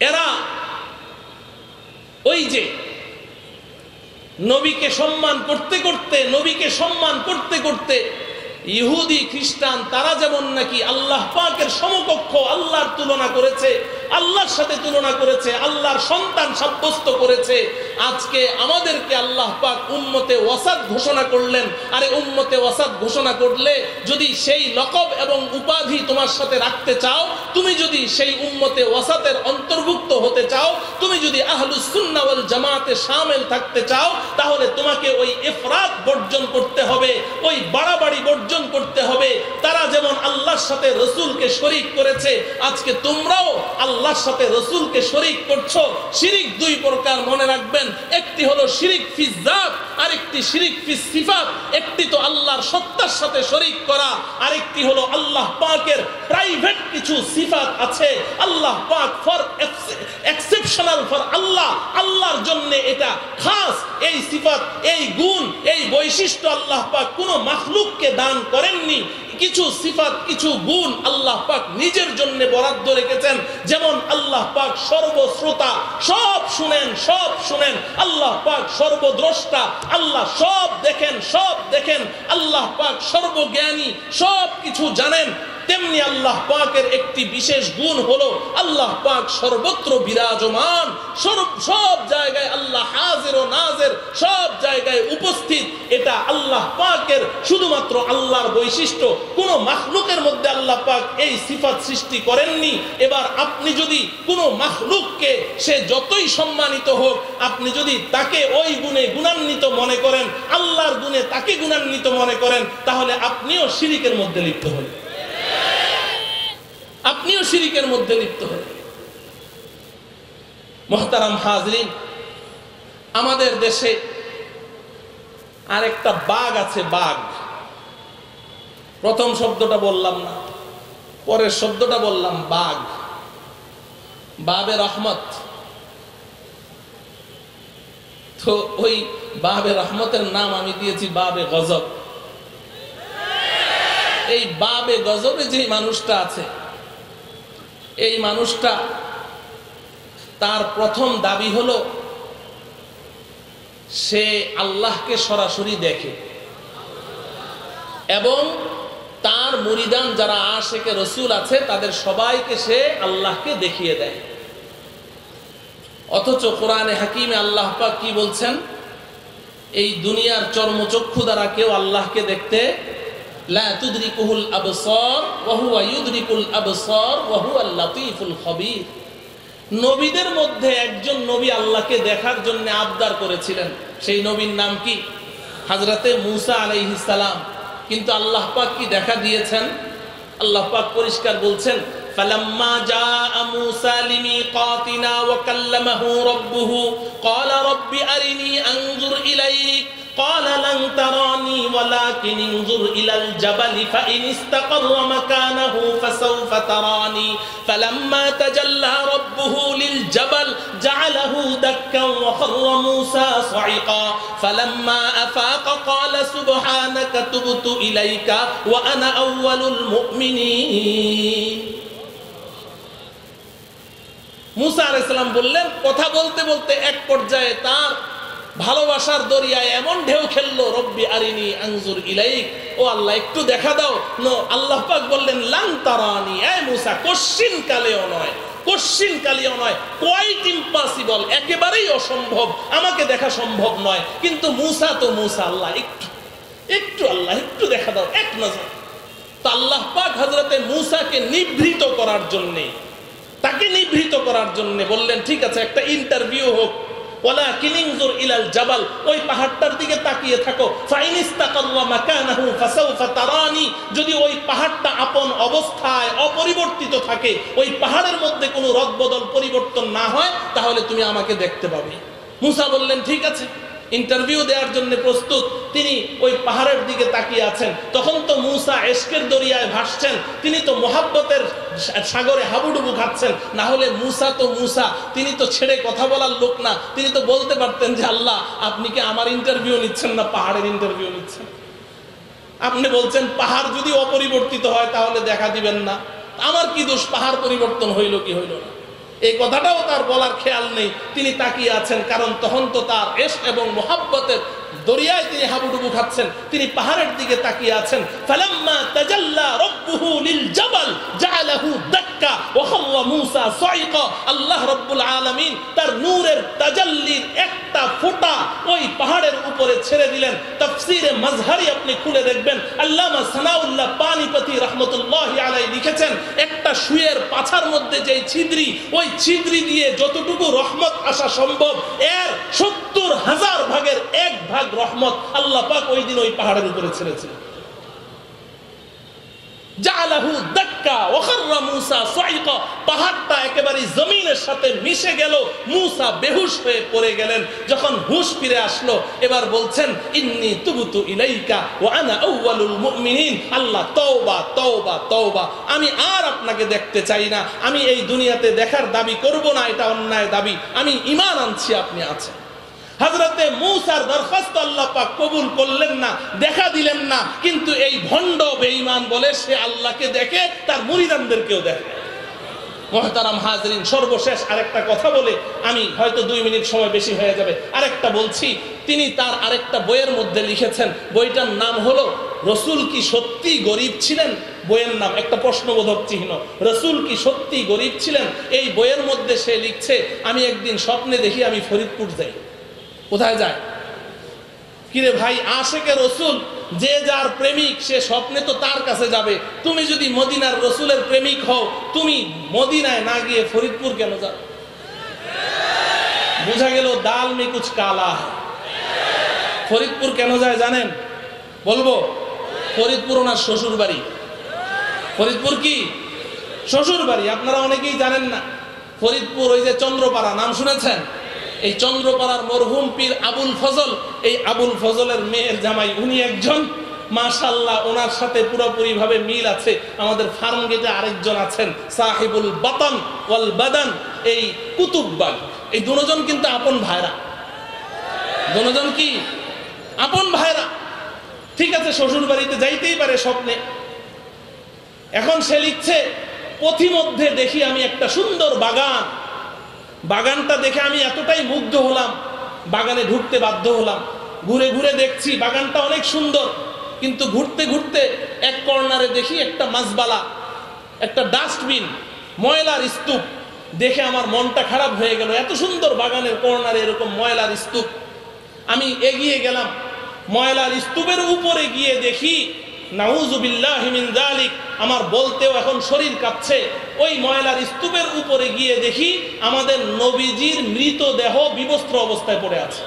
এরা ওই যে নবীকে সম্মান করতে করতে, নবীকে সম্মান করতে করতে ইহুদি খ্রিস্টান তারা যেমন নাকি আল্লাহ পাকের সমকক্ষ আল্লাহর তুলনা করেছে, আল্লাহর সাথে তুলনা করেছে, আল্লাহর সন্তান সাব্যস্ত করেছে, আজকে আমাদেরকে আল্লাহ পাক উম্মতে ওয়াসাত ঘোষণা করলেন। আরে উম্মতে ওয়াসাত ঘোষণা করলে যদি সেই লকব এবং উপাধি তোমার সাথে রাখতে চাও, তুমি যদি সেই উম্মতে ওয়াসাতের অন্তর্ভুক্ত হতে চাও, তুমি যদি আহলুস সুন্নাহ ওয়াল জামাতে শামিল থাকতে চাও, তাহলে তোমাকে ওই ইফরাত বর্জন করতে হবে, ওই বাড়াবাড়ি বর্জন করতে হবে। তারা যেমন আল্লাহর সাথে রাসূলকে শরীক করেছে, আজকে তোমরাও আল্লাহর সাথে রাসূলকে শরীক করছো। শিরিক দুই প্রকার মনে রাখবেন, একটি হলো শিরিক ফিজ জাত, আরেকটি শিরিক ফিজ সিফাত। একটি তো আল্লাহর সত্তার সাথে শরীক করা, আরেকটি হলো আল্লাহ পাকের প্রাইভেট কিছু সিফাত আছে, আল্লাহ পাক ফর এক্সেপশনাল ফর আল্লাহ, আল্লাহর জন্য এটা খাস। এই সিফাত, এই গুণ, এই বৈশিষ্ট্য আল্লাহ পাক কোনো মাখলুককে দান করেননি। কিছু সিফাত, কিছু গুণ আল্লাহ পাক নিজের জন্য বরাদ্দ রেখেছেন। যেমন আল্লাহ পাক সর্বশ্রোতা, সব শুনেন, সব শুনেন। আল্লাহ পাক সর্বদ্রষ্টা, আল্লাহ সব দেখেন, সব দেখেন। আল্লাহ পাক সর্বজ্ঞানী, সব কিছু জানেন। তেমনি আল্লাহ পাকের একটি বিশেষ গুণ হলো আল্লাহ পাক সর্বত্র বিরাজমান, সব জায়গায় আল্লাহ হাজির ও নাজির, সব জায়গায় উপস্থিত। এটা আল্লাহ পাকের শুধুমাত্র আল্লাহর বৈশিষ্ট্য। কোন মাখলুকের মধ্যে আল্লাহ পাক এই সিফাত সৃষ্টি করেননি। এবার আপনি যদি কোনো মাখলুককে, সে যতই সম্মানিত হোক, আপনি যদি তাকে ওই গুণে গুণান্বিত মনে করেন, আল্লাহর গুণে তাকে গুণান্বিত মনে করেন, তাহলে আপনিও শিরিকের মধ্যে লিপ্ত হন, আপনিও শিরিকের মধ্যে লিপ্ত হন। মুহতারাম হাজরিন, আমাদের দেশে আরেকটা বাঘ আছে, বাঘ। প্রথম শব্দটা বললাম না, পরের শব্দটা বললাম, বাঘ। বাবে রহমত। তো ওই বাবে রহমতের নাম আমি দিয়েছি বাবে গজব। এই বাবে গজবে যে মানুষটা আছে, এই মানুষটা, তার প্রথম দাবি হলো সে আল্লাহকে সরাসরি দেখে এবং তার মুরিদান যারা আশিকে রসুল আছে তাদের সবাইকে সে আল্লাহকে দেখিয়ে দেয়। অথচ কোরআনে হাকিমে আল্লাহ পাক কি বলছেন? এই দুনিয়ার চর্মচক্ষু দ্বারা কেউ আল্লাহকে দেখতে, লা তুদরিকুহুল আবসার ওয়া হুয়া ইউদরিকুল আবসার ওয়া হুয়াল লাতীফুল খবীর। নবীদের মধ্যে একজন নবী আল্লাহকে দেখার জন্য আবদার করেছিলেন। সেই নবীর নাম কি? হযরতে মূসা আলাইহিস সালাম। কিন্তু আল্লাহ পাক কি দেখা দিয়েছেন? আল্লাহ পাক পরিষ্কার বলছেন, ফালাম্মা জাআ মূসা লিমিকাতিনা ওয়া কাল্লামাহু রাব্বুহু ক্বালা রাব্বি আরিনি আনজুর ইলাইক قال لن تراني ولكن انظر إلى الجبل فإن استقر مكانه فسوف تراني فلما تجلى ربه للجبل جعله دكا وخر موسى صعقا فلما أفاق قال سبحانك تبت إليك وأنا أول المؤمنين। মুসা আলাইহিস সালাম বললেন, কথা বলতে বলতে এক পর্যায়ে তার ভালোবাসার দরিয়ায় এমন ঢেউ খেললো, রব্বি আরিনি আনজুর ইলাইক, ও আল্লাহ একটু দেখা দাও। আল্লাহ পাক বললেন, লান তারানি, এ মুসা কোশ্চিন কালেও নয়, কোশ্চিন কালেও নয়, কোয়াইট ইম্পসিবল, একেবারেই অসম্ভব, আমাকে দেখা সম্ভব নয়। কিন্তু মুসা তো মুসা, আল্লাহ একটু আল্লাহ একটু দেখা দাও, এক নজর। তো আল্লাহ পাক হযরতে মুসাকে নিভৃত করার জন্য, তাকে নিভৃত করার জন্য বললেন, ঠিক আছে একটা ইন্টারভিউ হোক। ওয়ালাকিন ইনজুর ইলাল জাবাল, ওই পাহাড়টার দিকে তাকিয়ে থাকো। ফাইন ইস্তাকাল্লা মাকানাহু ফাসাউফা তারানি, যদি ওই পাহাড়টা আপন অবস্থায় অপরিবর্তিত থাকে, ওই পাহাড়ের মধ্যে কোনো রদবদল পরিবর্তন না হয়, তাহলে তুমি আমাকে দেখতে পাবে। মুসা বললেন, ঠিক আছে। ইন্টারভিউ দেওয়ার জন্য প্রস্তুত। তিনি ওই পাহাড়ের দিকে তাকিয়ে আছেন। তখন তো মুসা ইশকের দরিয়ায় ভাসছেন, তিনি তো মোহাব্বতের সাগরে হাবুডুবু খাচ্ছেন। না হলে মুসা তো মুসা, তিনি তো ছেড়ে কথা বলার লোক না। তিনি তো বলতে পারতেন যে আল্লাহ আপনি কি আমার ইন্টারভিউ নিচ্ছেন না পাহাড়ের ইন্টারভিউ নিচ্ছেন? আপনি বলছেন পাহাড় যদি অপরিবর্তিত হয় তাহলে দেখা দিবেন না, আমার কি দোষ, পাহাড় পরিবর্তন হইল কি হইল না, এই কথাটাও তার বলার খেয়াল নেই। তিনি তাকিয়ে আছেন, কারণ তখন তো তার ইশক এবং মুহাব্বতের দরিয়ায় তিনি হাবুডুবু খাচ্ছেন। তিনি পাহাড়ের দিকে তাকিয়ে আছেন। ফালাম্মা তাজাল্লা রাব্বুহু লিল জাবাল জাআলাহু দাক্কা ওয়া খাররা মূসা সাইকা। আল্লাহ রাব্বুল আলামিন তার নূরের তাজাল্লির একটা ফোঁটা ওই পাহাড়ের উপরে ছেড়ে দিলেন। তাফসীরে মাজহারি আপনি খুলে দেখবেন, আল্লামা সানাউল্লাহ পানিপতি রাহমাতুল্লাহি আলাইহি লিখেছেন, একটা শুয়ের পাছার মধ্যে যে ছিদ্রি, ওই ছিদ্রি দিয়ে যতটুকু রহমত আসা সম্ভব, এর ৭০,০০০ ভাগের ১ ভাগ রহমত আল্লাহ পাক ওই দিন ওই পাহাড়ের উপরে ছেড়েছিলেন। জাআলাহু দাক্কা ওয়া খাররা মূসা সাইকা, পাহাড়টা একেবারে জমিনের সাথে মিশে গেল। মূসা বেহুশ হয়ে পড়ে গেলেন। যখন হুঁশ ফিরে আসলো, এবার বলছেন, ইন্নী তুবতু ইলাইকা ওয়া আনা আউয়ালুল মুমিনিন। আল্লাহ তওবা তওবা তওবা, আমি আর আপনাকে দেখতে চাই না, আমি এই দুনিয়াতে দেখার দাবি করব না, এটা অন্যায় দাবি, আমি ঈমান আনছি আপনি আছেন। হযরতে মূসার দরখাস্ত আল্লাহ পাক কবুল করলেন না, দেখা দিলেন না। কিন্তু এই ভণ্ড বেঈমান বলে সে আল্লাহকে দেখে, তার মুরিদানদেরকেও দেখে। মুহতারাম হাজরিন, সর্বশেষ আরেকটা কথা বলে, আমি হয়তো 2 মিনিট সময় বেশি হয়ে যাবে, আরেকটা বলছি। তিনি তার আরেকটা বইয়ের মধ্যে লিখেছেন, বইটার নাম হলো রসুল কি সত্যি গরিব ছিলেন? বইয়ের নাম একটা প্রশ্নবোধক চিহ্ন, রসুল কি সত্যি গরিব ছিলেন? এই বইয়ের মধ্যে সে লিখছে, আমি একদিন স্বপ্নে দেখি আমি ফরিদপুর যাই। কোথায় যায়? কিরে ভাই, আশেকে রসুল যে যার প্রেমিক সে স্বপ্নে তো তার কাছে যাবে। তুমি যদি মদিনার রসুলের প্রেমিক হও, তুমি মদিনায় না গিয়ে ফরিদপুর কেন যাও? বুঝা গেল দাল মে কুছ কালা। ফরিদপুর কেন যায় জানেন? বলবো, ফরিদপুর ওনার শ্বশুর বাড়ি। ফরিদপুর কি শ্বশুর বাড়ি? আপনারা অনেকেই জানেন না। ফরিদপুর ওই যে চন্দ্রপাড়া, নাম শুনেছেন? এই চন্দ্রপাড়ার মরহুম পীর আবুল ফজল, এই আবুল ফজলের মেয়ের জামাই উনি একজন, মাশাআল্লাহ ওনার সাথে পুরোপুরি ভাবে মিল আছে। আমাদের ফার্ম গেটে আরেকজন আছেন সাহিবুল বাতান ওয়াল বাদান, এই কুতুববাগ। এই দুজন কিন্তু আপন ভাইরা। দুজন কি আপন ভাইরা? ঠিক আছে, শ্বশুর বাড়িতে যাইতেই পারে স্বপ্নে। এখন সে লিখছে, পথিমধ্যে দেখি আমি একটা সুন্দর বাগান। বাগানটা দেখে আমি এতটাই মুগ্ধ হলাম, বাগানে ঢুকতে বাধ্য হলাম। ঘুরে ঘুরে দেখছি বাগানটা অনেক সুন্দর, কিন্তু ঘুরতে ঘুরতে এক কর্নারে দেখি একটা মাছবালা, একটা ডাস্টবিন, ময়লার স্তূপ। দেখে আমার মনটা খারাপ হয়ে গেল। এত সুন্দর বাগানের কর্নারে এরকম ময়লার স্তূপ। আমি এগিয়ে গেলাম, ময়লার স্তূপের উপরে গিয়ে দেখি, নাউযুবিল্লাহি মিন যালিক, আমার বলতেও এখন শরীর কাঁপছে। ওই ময়লার স্তূপের উপরে গিয়ে দেখি আমাদের নবীজির মৃতদেহ বিবস্ত্র অবস্থায় পড়ে আছে।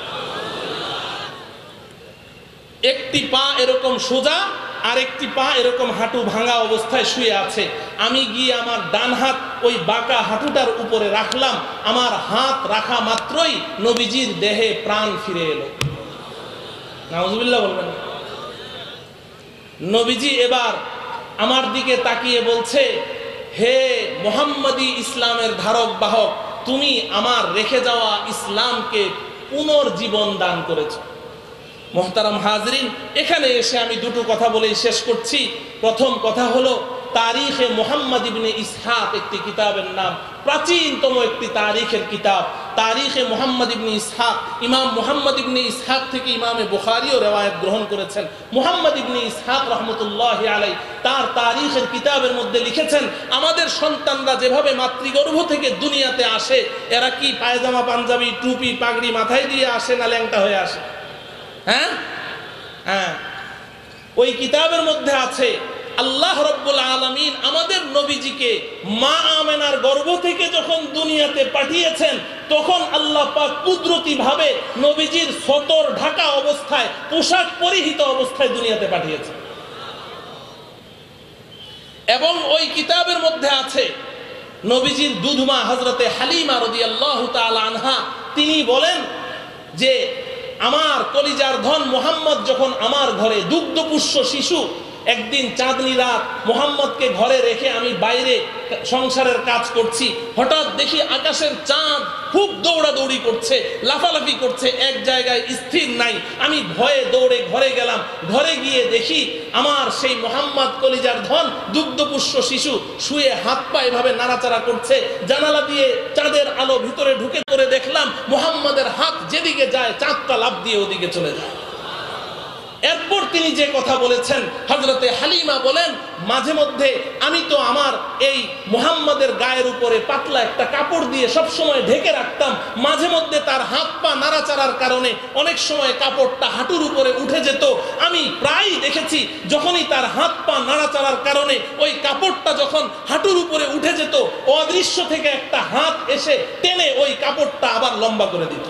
একটি পা এরকম সোজা, আর একটি পা এরকম হাঁটু ভাঙা অবস্থায় শুয়ে আছে। আমি গিয়ে আমার ডান হাত ওই বাঁকা হাঁটুটার উপরে রাখলাম। আমার হাত রাখা মাত্রই নবীজির দেহে প্রাণ ফিরে এলো। নাউযুবিল্লাহ বলবেন। নবীজি এবার আমার দিকে তাকিয়ে বলছে, হে মুহাম্মাদি ইসলামের ধারক বাহক, তুমি আমার রেখে যাওয়া ইসলামকে পুনর্জীবন দান করেছো। মোহতারাম হাজরিন, এখানে এসে আমি দুটো কথা বলেই শেষ করছি। প্রথম কথা হলো, তারিখে মুহাম্মদ ইবনে ইসহাক একটি কিতাবের নাম, প্রাচীনতম একটি তারিখের কিতাব। তারিখে মুহাম্মদ ইবনে ইসহাক, ইমাম মুহাম্মদ ইবনে ইসহাক থেকে ইমামে বুখারীও রিওয়ায়াত গ্রহণ করেছেন। মুহাম্মদ ইবনে ইসহাক রাহমাতুল্লাহি আলাইহি তার তারিখের কিতাবের মধ্যে লিখেছেন, আমাদের সন্তানরা যেভাবে মাতৃগর্ভ থেকে দুনিয়াতে আসে, এরা কি পায়জামা পাঞ্জাবি টুপি পাগড়ি মাথায় দিয়ে আসে না ল্যাংটা হয়ে আসে? হ্যাঁ হ্যাঁ, ওই কিতাবের মধ্যে আছে আল্লাহ রাব্বুল আলামিন আমাদের নবীজিকে মা আমেনার গর্ভ থেকে যখন দুনিয়াতে পাঠিয়েছেন, তখন আল্লাহ পাক কুদরতি ভাবে নবীজির সতর ঢাকা অবস্থায়, পোশাক পরিহিত অবস্থায় দুনিয়াতে পাঠিয়েছেন। এবং ওই কিতাবের মধ্যে আছে নবীজির দুধমা হযরতে হালিমা রাদিয়াল্লাহু তাআলা আনহা, তিনি বলেন যে আমার কলিজার ধন মুহাম্মদ যখন আমার ঘরে দুগ্ধপুষ্য শিশু, একদিন চাঁদনি রাত মুহাম্মদকে ঘরে রেখে আমি বাইরে সংসারের কাজ করছি, হঠাৎ দেখি আকাশের চাঁদ খুব দৌড়াদৌড়ি করছে, লাফালাফি করছে, এক জায়গায় স্থির নাই। আমি ভয়ে দৌড়ে ঘরে গেলাম। ঘরে গিয়ে দেখি আমার সেই মুহাম্মদ কলিজার ধন দুগ্ধপুষ্য শিশু শুয়ে হাত পা এভাবে নাড়াচাড়া করছে। জানালা দিয়ে চাঁদের আলো ভিতরে ঢুকে করে দেখলাম মুহাম্মদের হাত যেদিকে যায় চাঁদটা লাফ দিয়ে ওদিকে চলে যায়। এরপর তিনি যে কথা বলেছেন, হযরতে হালিমা বলেন, মাঝে মধ্যে আমি তো আমার এই মুহাম্মাদের গায়ের উপরে পাতলা একটা কাপড় দিয়ে সব সময় ঢেকে রাখতাম। মাঝে মধ্যে তার হাত পা নাড়াচাড়ার কারণে অনেক সময় কাপড়টা হাঁটুর উপরে উঠে যেত। আমি প্রায় দেখেছি যখনই তার হাত পা নাড়াচাড়ার কারণে ওই কাপড়টা যখন হাঁটুর উপরে উঠে যেত, অদৃশ্য থেকে একটা হাত এসে টেনে ওই কাপড়টা আবার লম্বা করে দিত।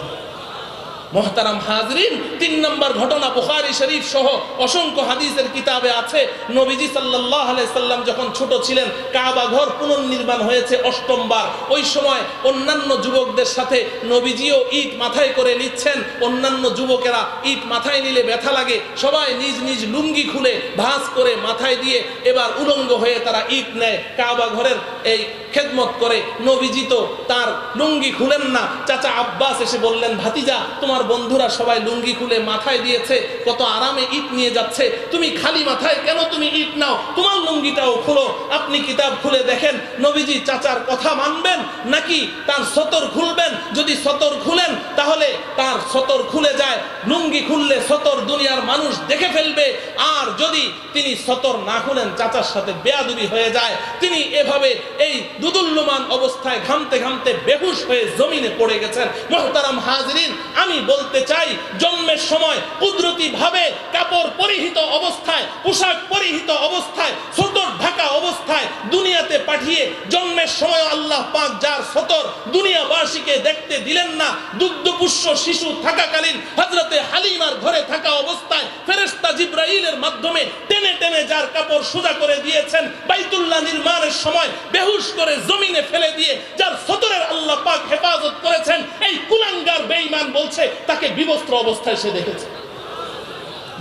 মোহতারাম হাজরিন, ৩ নম্বর ঘটনা বুখারী শরীফ সহ অসংখ্য হাদিসের কিতাবে আছে। নবীজি সাল্লাল্লাহু আলাইহি সাল্লাম যখন ছোট ছিলেন, কাবা ঘর পুনর্নির্মাণ হয়েছে ৮ম বার। ওই সময় অন্যান্য যুবকদের সাথে নবীজিও ইট মাথায় করে নিচ্ছেন। অন্যান্য যুবকেরা ইট মাথায় নিলে ব্যথা লাগে, সবাই নিজ নিজ লুঙ্গি খুলে ভাঁজ করে মাথায় দিয়ে এবার উলঙ্গ হয়ে তারা ইট নেয়, কাবা ঘরের এই খেদমত করে। নবীজি তো তার লুঙ্গি খুলেন না। চাচা আব্বাস এসে বললেন, ভাতিজা তোমার বন্ধুরা সবাই লুঙ্গি খুলে মাথায় দিয়েছে, কত আরামে ইট নিয়ে যাচ্ছে, তুমি খালি মাথায় কেন তুমি ইট নাও, তোমার লুঙ্গিটাও খুলো। আপনি কিতাব খুলে দেখেন নবীজি চাচার কথা মানবেন নাকি তার সতর খুলবেন? যদি সতর খুলেন তাহলে তার সতর খুলে যায়, লুঙ্গি খুললে সতর দুনিয়ার মানুষ দেখে ফেলবে। আর যদি তিনি সতর না খুলেন চাচার সাথে বেয়াদবি হয়ে যায়। তিনি এভাবে এই দুদুল্যমান অবস্থায় ঘামতে ঘামতে বেহুশ হয়ে জমিনে পড়ে গেছেন। মুহতারাম হাজরিন, আমি বলতে চাই জন্মের সময় কুদরতি ভাবে কাপড় পরিহিত অবস্থায়, পোশাক পরিহিত অবস্থায়, সতর ঢাকা অবস্থায় দুনিয়াতে পাঠিয়ে জন্মের সময় আল্লাহ পাক যার সতর দুনিয়াবাসীকে দেখতে দিলেন না, দুগ্ধপুষ্য শিশু থাকাকালীন হযরতে হালিমার ঘরে থাকা অবস্থায় ফেরেশতা জিবরাইলের মাধ্যমে টেনে টেনে যার কাপড় সোজা করে দিয়েছেন, বাইতুল্লাহ নির্মাণের সময় বেহুশ করে জমিনে ফেলে দিয়ে যার সতরের আল্লাহ পাক হেফাজত করেছেন, এই কুলাঙ্গার বেঈমান বলছে তাকে বিবস্ত্র অবস্থায় সে দেখেছে।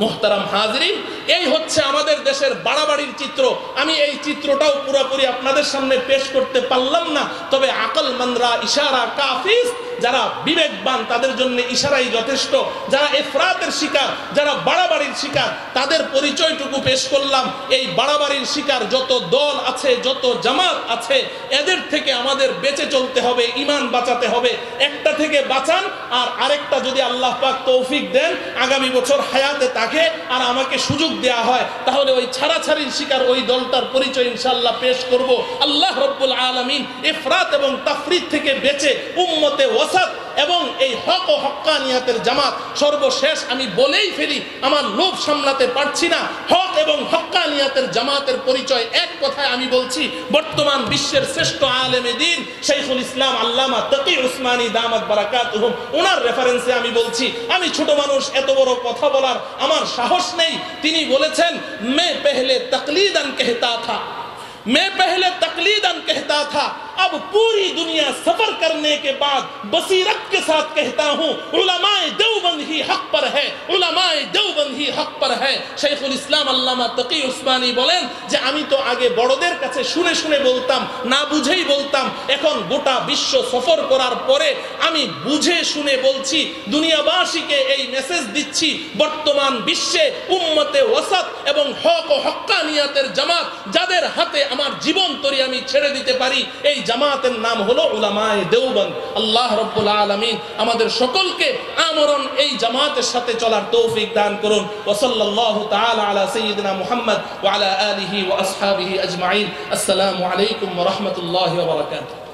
মুহতারাম হাজরিন, এই হচ্ছে আমাদের দেশের বাড়াবাড়ির চিত্র। আমি এই চিত্রটাও পুরোপুরি আপনাদের সামনে পেশ করতে পারলাম না, তবে আকলমন্দরা ইশারা কাফিস, যারা বিবেকবান তাদের জন্য ইশারাই যথেষ্ট। যারা ইফরাতের শিকার, যারা বাড়াবাড়ির শিকার, তাদের পরিচয়টুকু পেশ করলাম। এই বাড়াবাড়ির শিকার যত দল আছে, যত জামাত আছে, এদের থেকে আমাদের বেঁচে চলতে হবে, ঈমান বাঁচাতে হবে। একটা থেকে বাঁচান, আর আরেকটা যদি আল্লাহ পাক তৌফিক দেন আগামী বছর হায়াতে থাকে আর আমাকে সুযোগ দেয়া হয়, তাহলে ওই ছাড়াছাড়ির শিকার ওই দলটার পরিচয় ইনশাআল্লাহ পেশ করব। আল্লাহ রাব্বুল আলামিন ইফরাত এবং তাফরিদ থেকে বেঁচে উম্মতে ওয়াসাত এবং এই হক ও হক্কানিয়াতের জামাত, সর্বশেষ আমি বলেই ফেলি, আমার লোভ সামলাতে পারছি না, হক এবং হক্কানিয়াতের জামাতের পরিচয় এক কথায় আমি বলছি, বর্তমান বিশ্বের শ্রেষ্ঠ আলেমে দ্বীন শাইখুল ইসলাম আল্লামা তাকি উসমানী দামাত বারাকাতুহুম, ওনার রেফারেন্সে আমি বলছি। আমি ছোট মানুষ, এত বড় কথা বলার আমার সাহস নেই। তিনি বলেছেন, मैं पहले तकलीदन कहता था, मैं पहले तकलीदन कहता था, अब पूरी दुनिया सफर करने के बाद बसीरत के साथ कहता हूँ, उलमाए देवबंद ही हक पर है, उलमाए देवबंद ही हक पर है। শাইখুল ইসলাম আল্লামা তাকি উসমানী বলেন যে আমি তো আগে বড়দের কাছে শুনে শুনে বলতাম, না বুঝেই বলতাম, এখন গোটা বিশ্ব সফর করার পরে আমি বুঝে শুনে বলছি, দুনিয়াবাসীকে এই মেসেজ দিচ্ছি, বর্তমান বিশ্বে উম্মতে ওয়াসাত এবং হক ও হক্কানিয়াতের জামাত যাদের হাতে আমার জীবন তরি আমি ছেড়ে দিতে পারি, এই জামাতের নাম হলো উলামায়ে দেওবন্দ। আল্লাহ রাব্বুল আলামিন আমাদের সকলকে আমরণ এই জামাতের সাথে চলার তৌফিক দান করুন। ওয়া সাল্লাল্লাহু তাআলা আলা সাইয়্যিদিনা মুহাম্মদ ওয়া আলা আলিহি ওয়া আসহাবিহি আজমাইন। আসসালামু আলাইকুম ওয়া রাহমাতুল্লাহি ওয়া বারাকাতুহু।